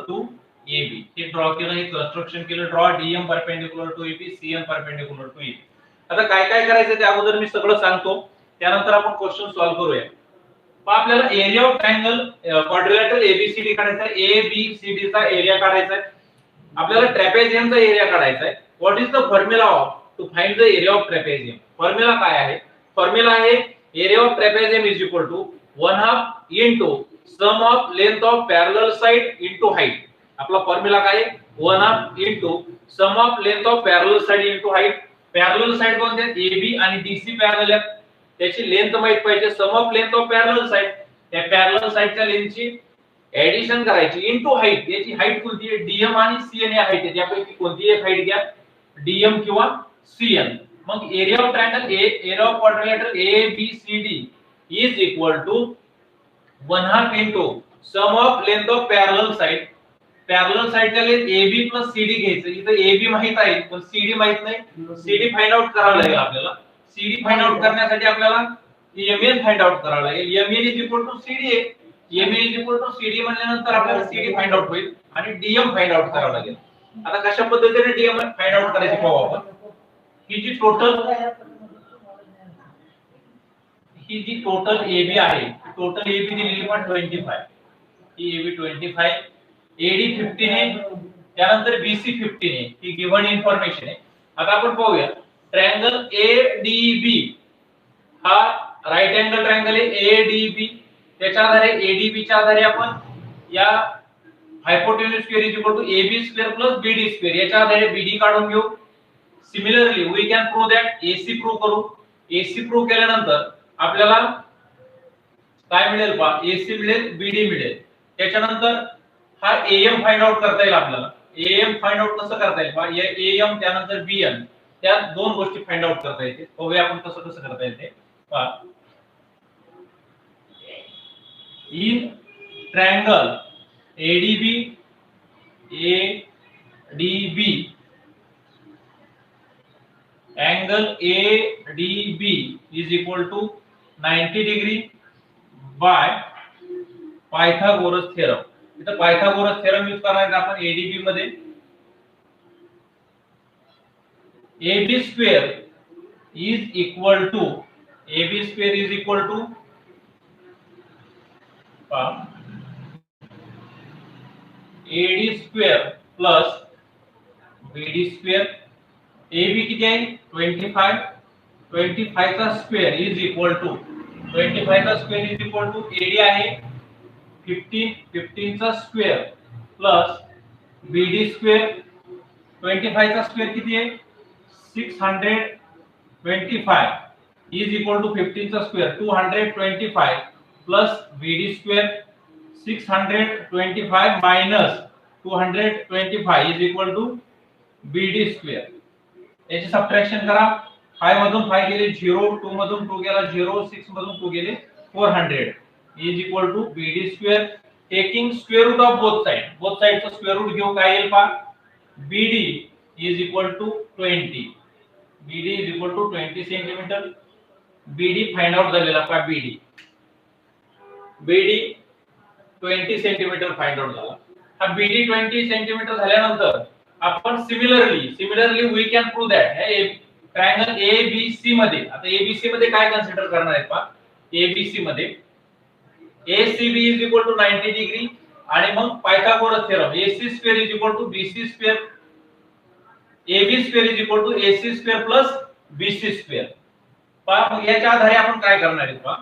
टू AB, हे ड्रॉ केलं, हे कन्स्ट्रक्शन केलं. Draw DM perpendicular to AB, CN perpendicular to AB. आता काय काय करायचं ते अगोदर मी सगळं सांगतो, त्यानंतर आपण क्वेश्चन सॉल्व करूया. आपल्याला area of triangle quadrilateral ABCD काढायचा आहे, ABCD चा एरिया काढायचा आहे. आपल्याला ट्रॅपेझियमचा एरिया काढायचा आहे. What is the formula of to find the area of trapezium? Formula काय आहे? फॉर्म्युला आहे area of trapezium is equal to 1/2 into sum of length of parallel side into height. आपला फॉर्म्युला काय आहे? 1/2 into sum of length of parallel side into height. Parallel side कोणते आहेत? AB आणि DC पॅरलल आहेत, त्याची लेंथ माहित पाहिजे. Sum of length of parallel side, त्या पॅरलल साइडच्या लेंथची एडिशन करायची इनटू हाइट. याची हाइट कोणती आहे? DM आणि CN या हाइट आहे, त्यापैकी कोणती एक हाइट घ्या, DM किंवा CN. मग area of triangle area of quadrilateral ABCD is equal to 1/2 into sum of length of parallel side. Parallel साइडच्या लेंथ AB प्लस CD घ्यायचं. इथं AB माहित आहे पण CD माहित नाही, CD फाइंड आउट करावं लागेल आपल्याला. CD फाइंड आउट करण्यासाठी आपल्याला MN फाइंड आउट करावं लागेल. MN is equal to CD आहे, MN is equal to CD म्हणल्यानंतर आपल्याला CD फाइंड आउट होईल आणि DM फाइंड आउट करावं लागेल. आता कशा पद्धतीने DM फाइंड आउट करायचे पाहू आपण. ही जी टोटल AB आहे, टोटल AB दिलेली पण 25. ही AB 25, AD 15 आहे, त्यानंतर BC 15 आहे. ही गिवन इन्फॉर्मेशन आहे. आता आपण पाहूया ट्रायंगल ADB हा राइट अँगल ट्रायंगल आहे ADB. त्याच्या आधारे ADB च्या आधारे आपण या hypotenuse square is equal to AB square plus BD square याच्या आधारे BD काढून घेऊ. Similarly we can prove that AC prove करू. AC प्रूव्ह केल्यानंतर आपल्याला काय मिळेल पहा, AC मिळेल, BD मिळेल. त्याच्यानंतर हा AM फाइंड आउट करता येईल आपल्याला. AM फाइंड आउट कसं करता येईल पहा, AM त्यानंतर BN, त्या दोन गोष्टी फाइंड आउट करता येते. बघूया आपण कसं कसं करता येते पहा. In triangle ADB angle ADB is equal to 90 degree by Pythagoras theorem. इथं पायथागोरस थेरम यूज करणार आपण ADB मध्ये. AB square is equal to AD square plus BD square. AB किती आहे? 25. 25 चा स्क्वेअर इज इक्वल टू 25 चा square is equal to AD आहे 15. 15 चा स्क्वेअर प्लस BD स्क्वेअर. 25 चा स्क्वेअर किती आहे? 625 इज इक्वल टू 15 चा square 225 plus BD square 625 minus 225 is equal to BD square. याची सबट्रॅक्शन करा. 5 मधून 5 गेले 0, 2 मधून 2 गेला 0, 6 मधून 2 गेले 400 is equal to BD square. Taking square root of both side. Both साइडचा स्क्वेअर रूट घेऊ. काय येईल पहा, BD is equal to 20, BD is equal to 20 centimetre. BD find out झालेला पहा. BD 20 सेंटीमीटर फाइंड आउट झाला. हा BD 20 सेंटीमीटर झाल्यानंतर आपण similarly we can prove that हे ट्रायंगल ABC मध्ये, आता ABC मध्ये काय कन्सिडर करणार आहे पहा. ABC मध्ये ACB is equal to 90 degree आणि मग Pythagoras theorem AC square is equal to BC square, AB square is equal to AC square plus BC square. पहा मग याच्या आधारे आपण काय करणार आहे पहा.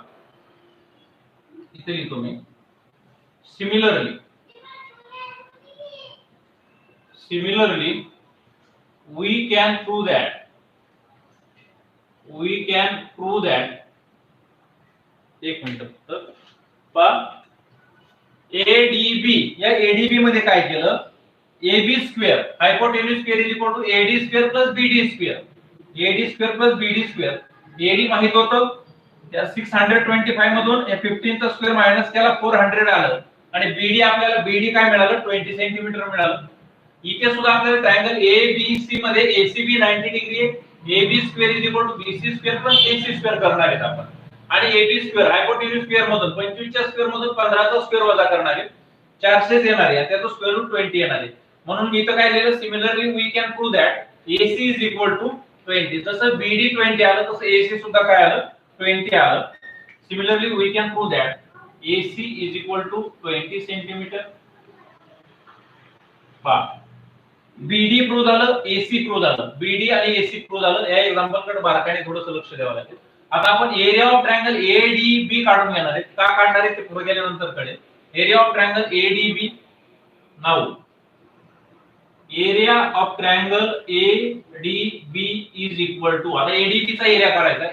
इथे लिहितो मी. Similarly, we can prove that एक मिनिट फक्त पहा. ADB, या ADB मध्ये काय केलं, AB square hypotenuse square is equal to AD square plus BD square. AD square plus BD square. AD माहित होतं, त्या 625 मधून 15 चा स्क्वेअर मायनस केला 400 आलं आणि BD आपल्याला BD काय मिळालं 20 सेंटीमीटर मिळालं. इथे सुद्धा आपल्याला ट्रायंगल ABC मध्ये ACB 90 डिग्री आहे. AB square is equal to BC square plus AC square करणार आहेत आपण आणि AD स्क्वेअर हायपोटेन्यूज स्क्वेअर मधून 25 च्या स्क्वेअर मधून 15 चा स्क्वेअर वजा करणार आहे. 400 येणार आहे, त्याचा स्क्वेअर रूट 20 येणार आहे. म्हणून मी इथं काय लिहिलं, similarly we can prove that AC is equal to 20. जसं BD 20 आलं तसं AC सुद्धा काय आलं 20 आलं. Similarly, we can prove that AC is equal to 20 centimetre. पहा BD प्रूव्ह झालं, AC प्रूव्ह झालं. BD आणि AC प्रूव्ह झालं. या एक्झाम्पल कडे बारकाईने थोडंसं लक्ष द्यावं लागेल. आता आपण एरिया ऑफ ट्रायंगल ADB काढून घेणार आहे. का काढणार आहे ते पुढे गेल्यानंतर कळेल. Area of triangle ADB. Now area of triangle ADB is equal to, आता ADB चा एरिया काढायचा.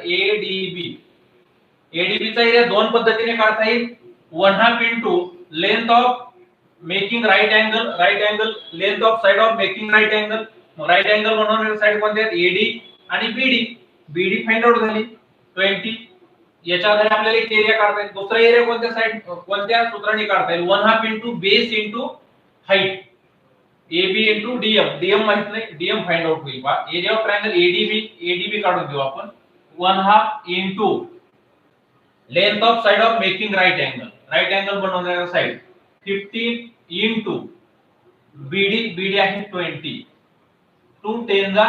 ADB चा एरिया दोन पद्धतीने काढता येईल. 1/2 into length of making right angle length of side of making right angle. Right angle बनवणारे साइड कोणते आहेत, AD आणि BD फाइंड आउट झाली 20. याच्या आधारे आपल्याला एक एरिया काढता येईल. दुसरा एरिया कोणत्या सूत्राने काढता येईल, 1/2 into base into height, AB into DM माहित नाही, DM फाइंड आउट होईल. पहा एरिया ऑफ ट्रायंगल ADB काढून घेऊ आपण. 1/2 into length of side of making right angle बनवणारा साइड 15 इनटू BD आहे 20. 2 10 जा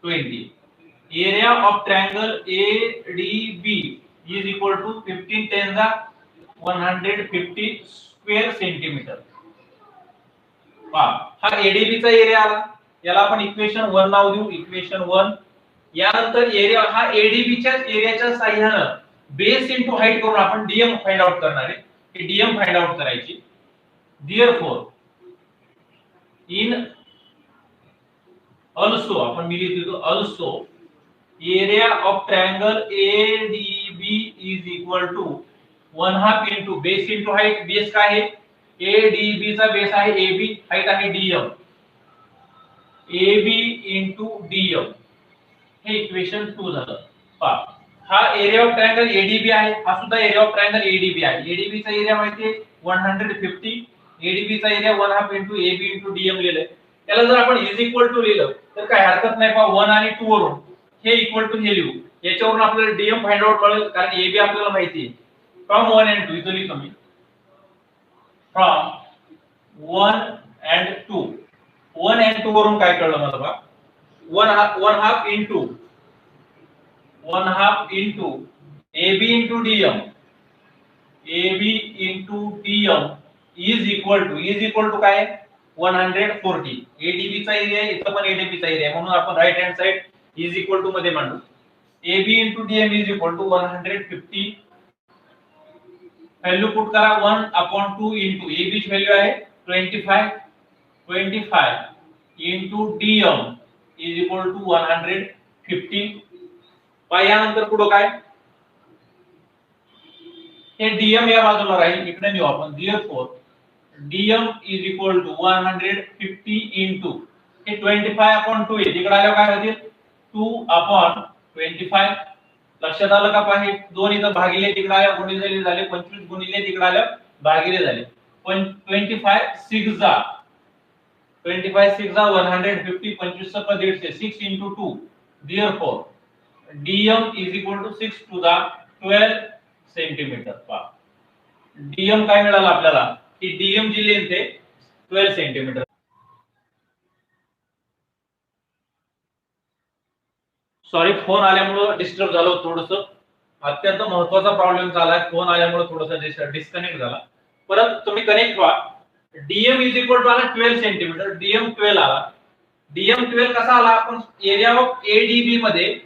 20. Area of triangle ADB is equal to 15 10 जा 150 स्क्वेअर सेंटीमीटर. हा ADB चा एरिया आला. याला आपण इक्वेशन 1 नाव देऊ, इक्वेशन 1. यानंतर एरिया हा ADB च्या एरियाच्या साहाय्याने बेस इनटू हाईट करून आपण DM फाइंड आउट करणार आहे. की DM फाइंड आउट करायची. Therefore in also आपण मी लिहितो also area of triangle ADB is equal to 1/2 into base into height. Base काय आहे, ADB चा बेस आहे AB, हाईट आहे DM. AB into DM हे इक्वेशन 2 झालं. पहा हा एरिया ऑफ ट्रायंगल ADB आहे, हा सुद्धा एरिया ऑफ ट्रायंगल ADB आहे. ADB चा एरिया माहिती आहे 150. ADB चा area 1/2 into AB into DM लिहिलंय. त्याला जर आपण इज इक्वल टू लिहिलं तर काय हरकत नाही. पहा 1 आणि 2 वरून हे इक्वल टू हे लिहू. याच्यावरून आपल्याला DM फाइंड आउट करेल, कारण AB आपल्याला माहिती आहे. फ्रॉम 1 and 2 इथं लिहितो मी. फ्रॉम 1 and 2 1 and 2 वरून काय कळलं मला बघा. 1/2 into AB into DM is equal to काय 140. ADB चा एरिया इथं पण ADB चा एरिया, म्हणून आपण right hand side is equal to मध्ये मांडू. AB into DM is equal to 150. Value put करा. 1/2 into AB ची व्हॅल्यू आहे 25 into DM is equal to 150. यानंतर पुढे काय, हे DM या बाजूला राहील, इकडे नेऊ आपण. Therefore DM is equal to 150 into हे 25/2 आहे. तिकडे आल्यावर काय होईल 2/25. लक्षात आलं का? पाहे 2 इथं भागिले, तिकडे आल्या गुणिले झाले 25 गुणिले तिकडे आल्या भागिले झाले. 25 6 जा 25 6 150 25 150 6 into 2, therefore dm is equal to 6 to the 12 centimetre. पहा डीएम काय मिळालं आपल्याला की डीएम जी लेंथ आहे 12 सेंटीमीटर. सॉरी फोन आल्यामुळे डिस्टर्ब झालं थोडस, अत्यंत महत्वाचा प्रॉब्लेम झालाय, फोन आल्यामुळे थोडस डिस्कनेक्ट झाला. परत तुम्ही कनेक्ट व्हा. डीएम इज इक्वल टू आला 12 सेंटीमीटर, डीएम 12 आला. डीएम 12 कसा आला, आपण एरिया ऑफ एडीबी मध्ये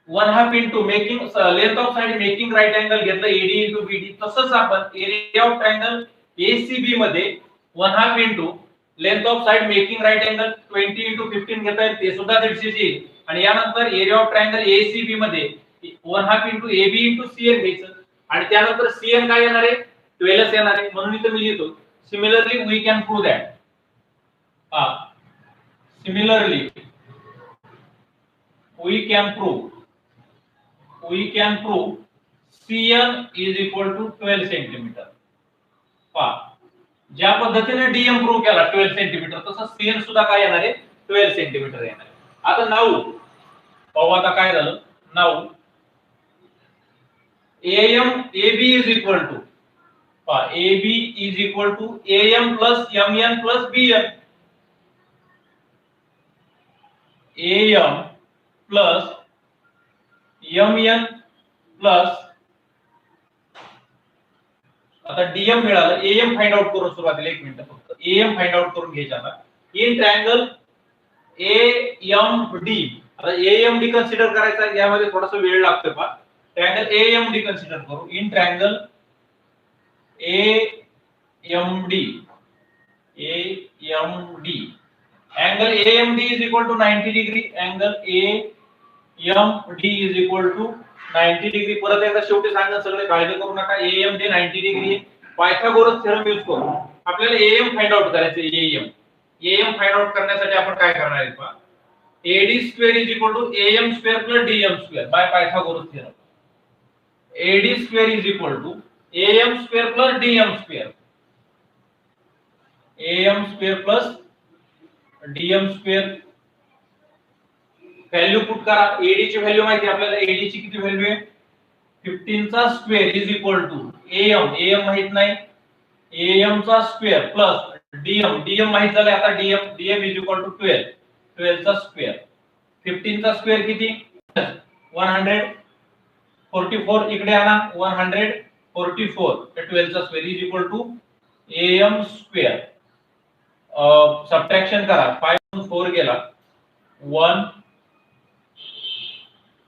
1/2 into making length of side making right angle घेतलं एडी इंटू बीडी, तसंच आपण एरिया ऑफ ट्रायंगल एसीबी मध्ये 1/2 into length of side making right angle 20 into 15 घेता येईल, ते सुद्धा 150 येईल. आणि यानंतर एरिया ऑफ ट्रायंगल एसीबी मध्ये 1/2 इंटू एबी इंटू सीएन घ्यायचं, आणि त्यानंतर सीएन काय येणार आहे 12 येणार आहे. म्हणून इथे मी लिहितो similarly we can prove that. Similarly we can prove Cn is equal to 12 centimetre. पहा ज्या पद्धतीने डीएम प्रूव्ह केला 12 सेंटीमीटर, तसं Cn सुद्धा काय येणार आहे 12 सेंटीमीटर येणार आहे. आता नाऊ पाहू आता काय झालं. Now AM AB is equal to, पहा AB is equal to AM plus MN plus BN. AM plus MN plus, आता डीएम मिळालं, एएम फाइंड आउट करून सुरुवातीला 1 मिनिट फक्त एएम फाइंड आउट करून घ्यायचा आता. इन ट्रायंगल एएमडी, आता एएमडी कन्सिडर करायचा आहे, यामध्ये थोडासा वेळ लागतो. पहा ट्रायंगल एएमडी कन्सिडर करू. In triangle A M D angle A M D is equal to 90 degree. Angle A M D is equal to 90 degree. परत एकदा शेवटी सांगा, सगळे काळजी करू नका. एएमडी 90 डिग्री आहे. पायथागोरस थेरम यूज करू आपल्याला एएम फाइंड आउट करायचं. एएम फाइंड आउट करण्यासाठी आपण काय करणार आहे पहा, A D square is equal to A M square plus D M square by Pythagoras theorem. A D square is equal to A M square plus D M square. A M square plus D M square. Value put करा. एडी ची व्हॅल्यू माहिती आपल्याला, एडी ची किती व्हॅल्यू आहे 15 चा square is equal to A M माहित नाही, एएम चा स्क्वेअर प्लस डीएम माहित झालं. आता डीएम इज इक्वल टू 12 चा स्क्वेअर. 15 चा स्क्वेअर किती 144. इकडे आणा 144, तर 12 चा square is equal to A M square. Subtraction करा. 5 मधून 4 गेला 1,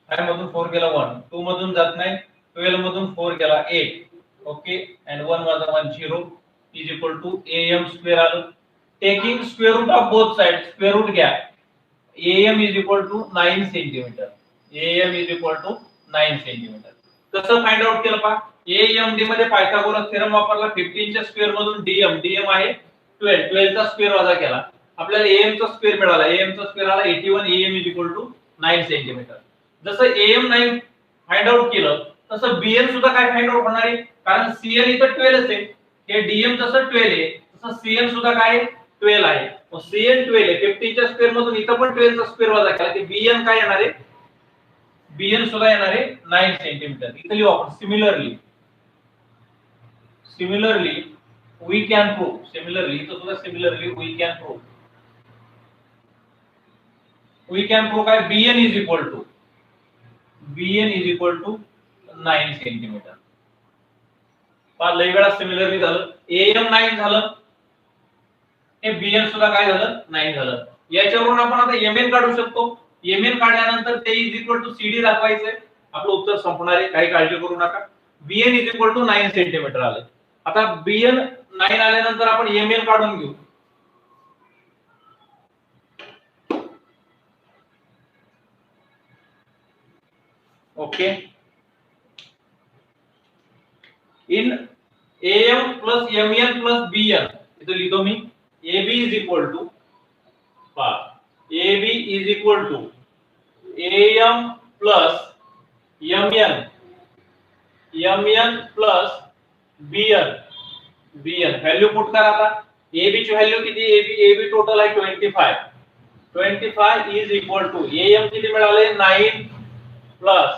5 मधून 4 गेला 1, 2 मधून जात नाही, 12 मधून 4 गेला 8. Okay, and 1 was 1 0 is equal to am square आलं. Taking square root of both side, square root घ्या. am is equal to 9 centimetre. am is equal to 9 centimetre. कसं फाइंड आउट केलं पहा, amd मध्ये पायथागोरस थेरम वापरला. 15 च्या स्क्वेअर मधून डीएम आहे 12 चा स्क्वेअर वजा केला, आपल्याला am चा स्क्वेअर मिळाला. am चा स्क्वेअर आला 81. am is equal to 9 centimetre. जसं am 9 फाइंड आउट केलं, तसं bn सुद्धा काय फाइंड आउट होणार आहे, कारण cn इथं 12 आहे, हे dm जसं 12 आहे तसं cn सुद्धा काय 12 आहे. मग cn 12 आहे, 15 च्या स्क्वेअर मधून इथं पण 12 चा स्क्वेअर वजा केला की bn काय येणार आहे, bn सुद्धा येणार आहे 9 सेंटीमीटर. इथे लिहू आपण similarly we can prove. Similarly तो सुद्धा सिमिलरली we can prove काय bn is equal to 9 centimetre. पहा लय वेळा सिमिलरली झालं. am 9 झालं, हे bn सुद्धा काय झालं 9 झालं. याच्यावरून आपण आता mn काढू शकतो. mn काढल्यानंतर ते इज इक्वल टू cd दाखवायचंय, आपलं उत्तर संपणार आहे, काही काळजी करू नका. bn is equal to 9 centimetre आलं. आता bn 9 आल्यानंतर आपण mn काढून घेऊ. Okay, in am plus mn plus bn इथे लिहितो मी. ab is equal to ab is equal to am plus mn plus bn value put करा. आता AB ची व्हॅल्यू किती? AB टोटल आहे 25. 25 इज इक्वल टू AM किती मिळाले? 9 प्लस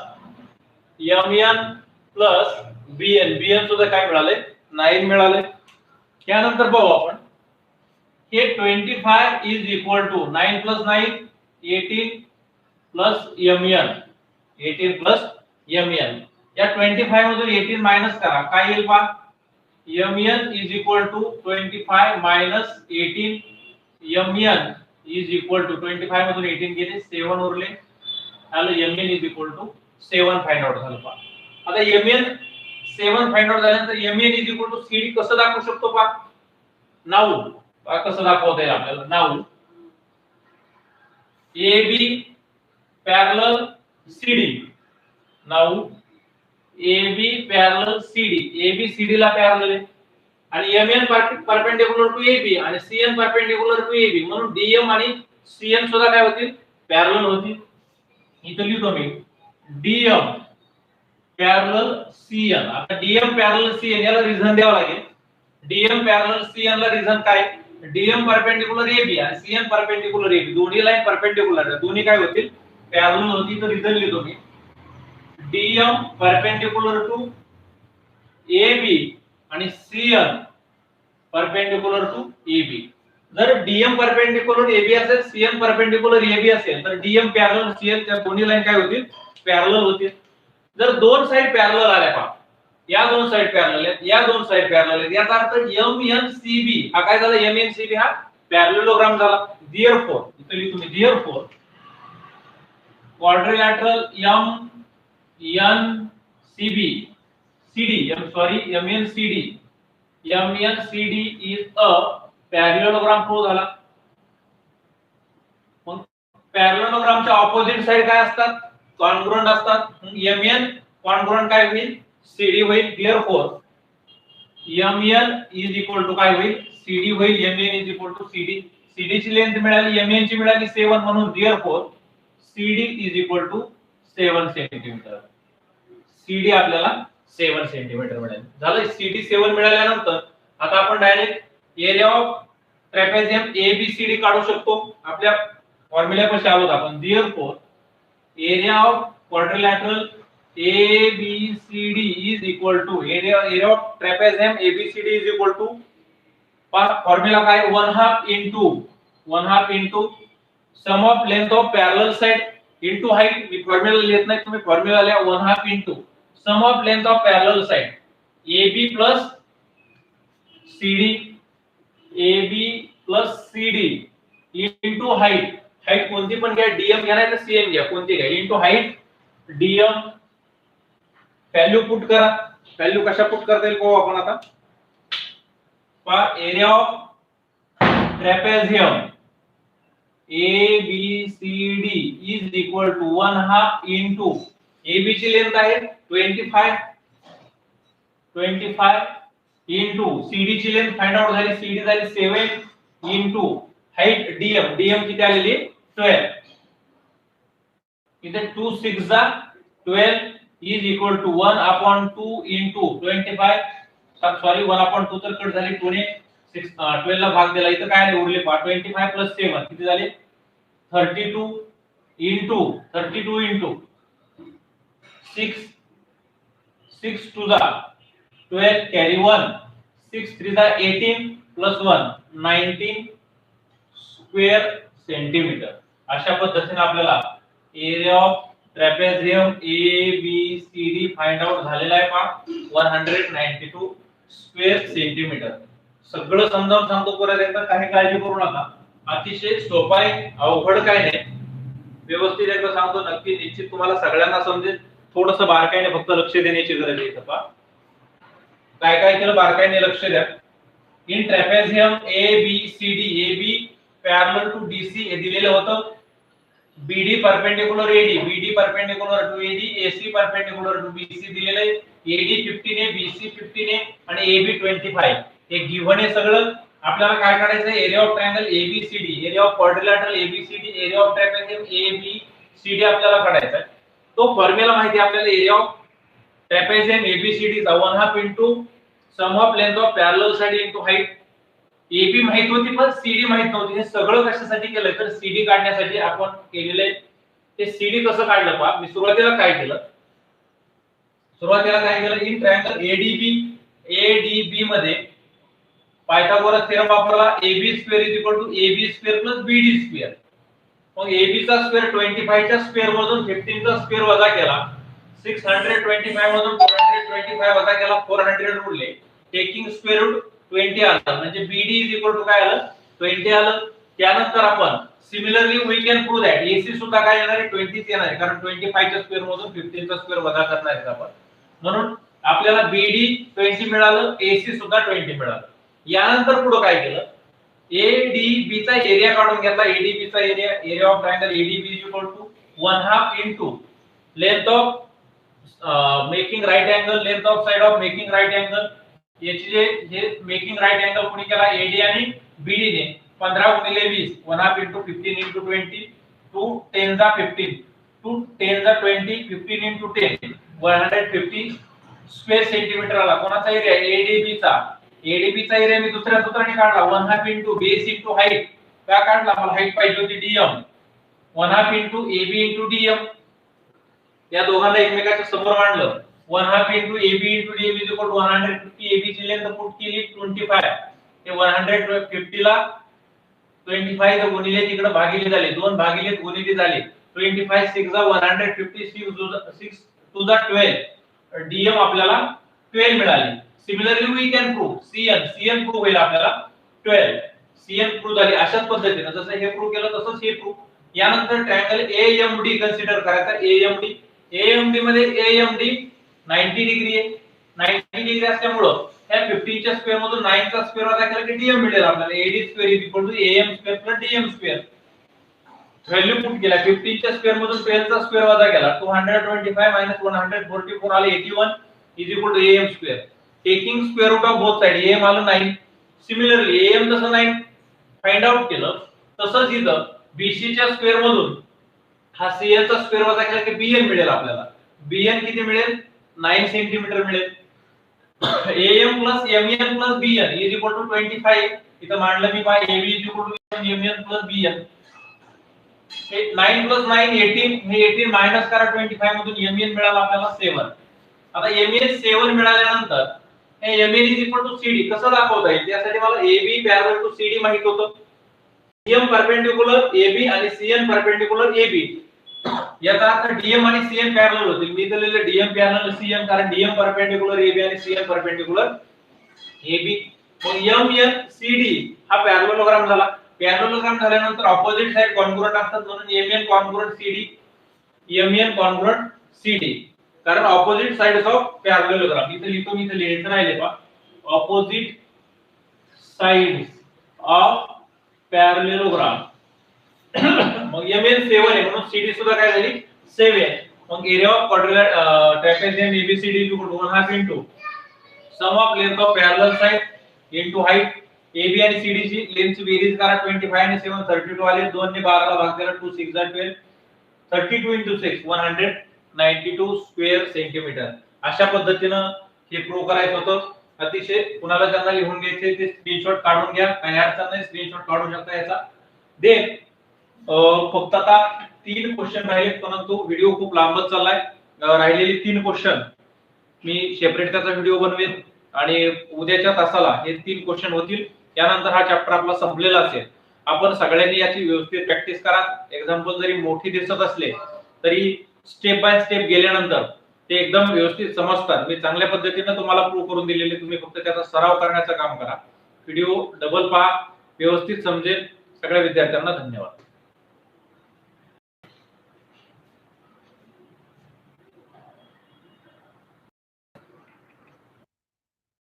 MN प्लस BN सुद्धा काय मिळाले? 9 मिळाले. त्यानंतर बघू आपण हे 25 is equal to 9 plus 9 18 plus MN 18 plus MN. या 25 मधून 18 मायनस करा, काय येईल पहा? MN is equal to 25 minus 18. MN is equal to 25 मधून 18 गेले 7 उरले. आलं MN is equal to 7 find out झालं पहा. आता MN 7 फाइंड आउट झाल्यानंतर MN is equal to CD कसं दाखवू शकतो पहा? नाऊ पहा कसं दाखवता येईल आपल्याला. Now AB parallel CD. Now AB parallel CD. AB CD ला पॅरलल आहे आणि MN परपेंडिक्युलर टू AB आणि CN परपेंडिक्युलर टू AB म्हणून DM आणि CN सुद्धा काय होतील? पॅरलल होतील. इथं लिहितो मी DM पॅरलल CN. आता DM पॅरलल CN याला रिझन द्यावं लागेल. DM पॅरलल CN ला रिझन काय? DM परपेंडिक्युलर AB आणि CN परपेंडिक्युलर AB दोन्ही लाईन परपेंडिक्युलर आहेत, दोन्ही काय होतील? पॅरलल होतील. तर रिझन लिहितो मी DM परपेंडिक्युलर टू AB आणि CN परपेंडिक्युलर टू AB. जर DM परपेंडिक्युलर AB असेल, CN परपेंडिक्युलर AB असेल तर DM पॅरलल CN त्या दोन्ही लाईन काय होतील? पॅरलल होतील. जर दोन साइड पॅरलल आल्या पहा, या दोन साइड पॅरलल आहेत, या दोन साइड पॅरलल आहेत, याचा अर्थ MNCB हा काय झाला? MNCB हा पॅरलेलोग्राम झाला. देअरफॉर इथे लिहितो मी therefore quadrilateral MNCD is a parallelogram prove झाला. मग पॅरलेलोग्रामच्या ऑपोजिट साइड काय असतात? कॉन्ग्रुएंट असतात. MN कॉन्ग्रुएंट काय होईल? CD होईल. Therefore MN is equal to काय होईल? CD होईल. MN is equal to CD. CD ची लेंथ मिळाली, MN ची मिळाली 7 म्हणून therefore CD is equal to 7 centimetre. CD आपल्याला 7 सेंटीमीटर मिळेल. झालं. CD 7 मिळाल्यानंतर आता आपण direct area of trapezium ABCD काढू शकतो. आपल्या फॉर्म्युल्यापाशी आलोत आपण. Therefore area of quadrilateral ABCD is equal to area of trapezium ABCD is equal to formula काय? 1/2 into sum of length of parallel side into height. मी फॉर्म्युला लिहित नाही, तुम्ही फॉर्म्युला लिहा. 1/2 into sum of length of parallel side AB plus CD into height. Height कोणती पण घ्या, DM घ्या नाही तर CN घ्या, कोणती घ्या, into height DM. Value put करा. व्हॅल्यू कशा पुट करता येईल पाहू आपण आता. पहा area of trapezium ABCD is equal to 1/2 into AB ची लेंथ आहे 25 इंटू CD ची लेंथ फाइंड आउट झाली, CD झाली 7 इंटू हाइट DM किती आलेली? 12. इथे 2 6 जा 12 is equal to 1/2 into 25. Sorry 1/2 तर कट झाली, 12 ला भाग दिला. इथं काय आले? उरले पहा 25 प्लस 7 किती झाले? 32 इंटू 6 2 जा 12 कॅरी 1 6 3 जा 18 प्लस 1 19 स्क्वेअर सेंटीमीटर. अशा पद्धतीने आपल्याला area of trapezium ABCD find out झालेला आहे पहा 192 स्क्वेअर सेंटीमीटर. सगळं समजावून सांगतो परत एकदा, काही काळजी करू नका. अतिशय सोपा आहे, अवघड काय नाही. व्यवस्थित एकदा सांगतो, नक्की निश्चित तुम्हाला सगळ्यांना समजेल. थोडंसं बारकाईने फक्त लक्ष देण्याची गरज आहे. इथं पहा काय काय केलं, बारकाईने लक्ष द्या. In trapezium ABCD AB parallel to DC हे दिलेलं होतं. BD perpendicular AD, BD perpendicular to AD, AC perpendicular to BC दिलेलं आहे. AD 15 आहे, BC 15 आहे आणि AB 25. हे गिव्हन आहे सगळं. आपल्याला काय काढायचं आहे? Area of triangle ABCD, area of quadrilateral ABCD, area of trapezium ABCD आपल्याला काढायचा आहे. तो फॉर्म्युला माहिती आहे आपल्याला. Area of trapezium ABCD 1/2 into sum of length of parallel side into height A B माहित होती पण सीडी माहित नव्हती. हे सगळं कशासाठी केलं तर सीडी काढण्यासाठी आपण केलेले. ते सीडी कसं काढलं पहा. मी सुरुवातीला काय केलं इन ट्रायंगल एडीबी मध्ये पायथागोरस थेरम वापरला. AB square is equal to AB square plus BD square. मग AB चा स्क्वेअर 25 च्या स्क्वेअर मधून 15 चा स्क्वेअर वजा केला. 625 मधून 425 वजा केला. 400 उरले. टेकिंग स्क्वेअर रूट 20 आलं म्हणजे BD इज इक्वल टू काय आलं 20 आलं. त्यानंतर आपण similarly we can prove that AC सुद्धा काय येणार आहे 20 येणार आहे कारण 25 च्या स्क्वेअर मधून 15 चा स्क्वेअर वजा करणार आहे आपण. म्हणून आपल्याला BD 20 मिळालं. AC सुद्धा 20 मिळालं. यानंतर पुढे काय केलं ADB चा एरिया काढून घेतला. ADB चा area of triangle ADB is equal to 1/2 into length of making right angle length of side of making right angle. याचे जे मेकिंग राइट अँगल कोणी केला AD आणि BD ने 15 गुणिले 20 1/2 इनटू 15 इनटू 20 2 10 चा 15 2 10 चा 20 15 इनटू 10 150 स्क्वेअर सेंटीमीटर आला. कोणाचा एरिया ADB चा. ADB चा एरिया मी दुसऱ्या सूत्राने काढला 1/2 इनटू बेस इनटू हाईट. का काढला मला हाईट पाहिजे होती DM 1/2 into AB into DM. या दोघांना एकमेकांच्या समोर मांडलं 1/2 into AB into DM is equal to 150. AB ची लेंथ पुट केली 25 ते 150 ला 25 गुणिले तिकडे भागिले झाले 2 भागिले गुणिले झाले 25 6 चा 150 6 चा 12 DM आपल्याला 12 मिळाली. Similarly we can prove CN prove होईल आपल्याला 12 CN प्रूव्ह झाली. अशाच पद्धतीने जसं हे प्रूव्ह केलं तसंच हे प्रूव्ह. यानंतर ट्रायंगल AMD कन्सिडर करायचा. AMD मध्ये AMD 90 डिग्री आहे. 90 डिग्री असल्यामुळे ह्या 15 च्या स्क्वेअर मधून 9 चा स्क्वेअर वजा केला की DM मिळेल आपल्याला. AD square is equal to AM square plus DM square. Value put केला 15 च्या स्क्वेअर मधून 12 चा स्क्वेअर वजा केला 225 144 आले 81 is equal to AM square. Taking square root of both side AM आलं 9. सिमिलरली AM तसं 9 फाइंड आउट केलं. तसंच इथं BC च्या स्क्वेअर मधून हा CN चा स्क्वेअर वजा केला की BN मिळेल आपल्याला. BN किती मिळेल 9 सेंटीमीटर मिळेल. AM plus MN plus BN is equal to 25. इथं मांडलं मी by AB is equal to MN plus BN. हे 9 प्लस 9 18 हे 18 मायनस करा 25 मधून MN मिळाला आपल्याला 7. आता MN 7 मिळाल्यानंतर हे MN is equal to CD कसं दाखवता येईल त्यासाठी मला AB पॅरलल टू CD माहित होतं. DM परपेंडिक्युलर AB आणि CN परपेंडिक्युलर AB. याचा अर्थ DM आणि CN पॅरलल होतील. मी दिलेले DM पॅरलल CN कारण DM परपेंडिक्युलर AB आणि CN परपेंडिक्युलर AB. मग MN CD हा पॅरललोग्राम झाला. पॅरललोग्राम झाल्यानंतर ऑपोजिट साइड कॉन्ग्रुएंट असतात म्हणून MN congruent CD MN congruent CD कारण ऑपोजिट साइड्स ऑफ पॅरललोग्राम. इथे लिहितो मी इथे लिहायचं राहिले पहा ऑपोजिट साइड्स ऑफ पॅरललोग्राम. मग MN 7 आहे म्हणून CD सुद्धा काय झाली 7. मग area of quadrilateral trapezium ABCD is equal to 1/2 into sum of length of parallel side into height. AB आणि CD ची लेंथ बेरीज करा 25 आणि 7 32 आले. 2 ने 12 ला भाग केला 2 6 जा 12 32 into 6 192 स्क्वेअर सेंटीमीटर. अशा पद्धतीनं हे प्रूव्ह करायचं होतं. अतिशय कुणाला ज्यांना लिहून घ्यायचे ते स्क्रीनशॉट काढून घ्या. काही अडचण नाही स्क्रीनशॉट काढू शकता याचा. देन फक्त आता 3 क्वेश्चन राहिले परंतु व्हिडिओ खूप लांबच चाललाय. राहिलेले 3 क्वेश्चन मी सेपरेट त्याचा व्हिडिओ बनवेन आणि उद्याच्या तासाला हे 3 क्वेश्चन होतील. त्यानंतर हा चॅप्टर आपला संपलेला असेल. आपण सगळ्यांनी याची व्यवस्थित प्रॅक्टिस करा. एक्झाम्पल जरी मोठी दिसत असले तरी स्टेप बाय स्टेप गेल्यानंतर ते एकदम व्यवस्थित समजतात. मी चांगल्या पद्धतीने तुम्हाला प्रूव्ह करून दिलेले. तुम्ही फक्त त्याचा सराव करण्याचं काम करा. व्हिडिओ डबल पहा व्यवस्थित समजेल. सगळ्या विद्यार्थ्यांना धन्यवाद.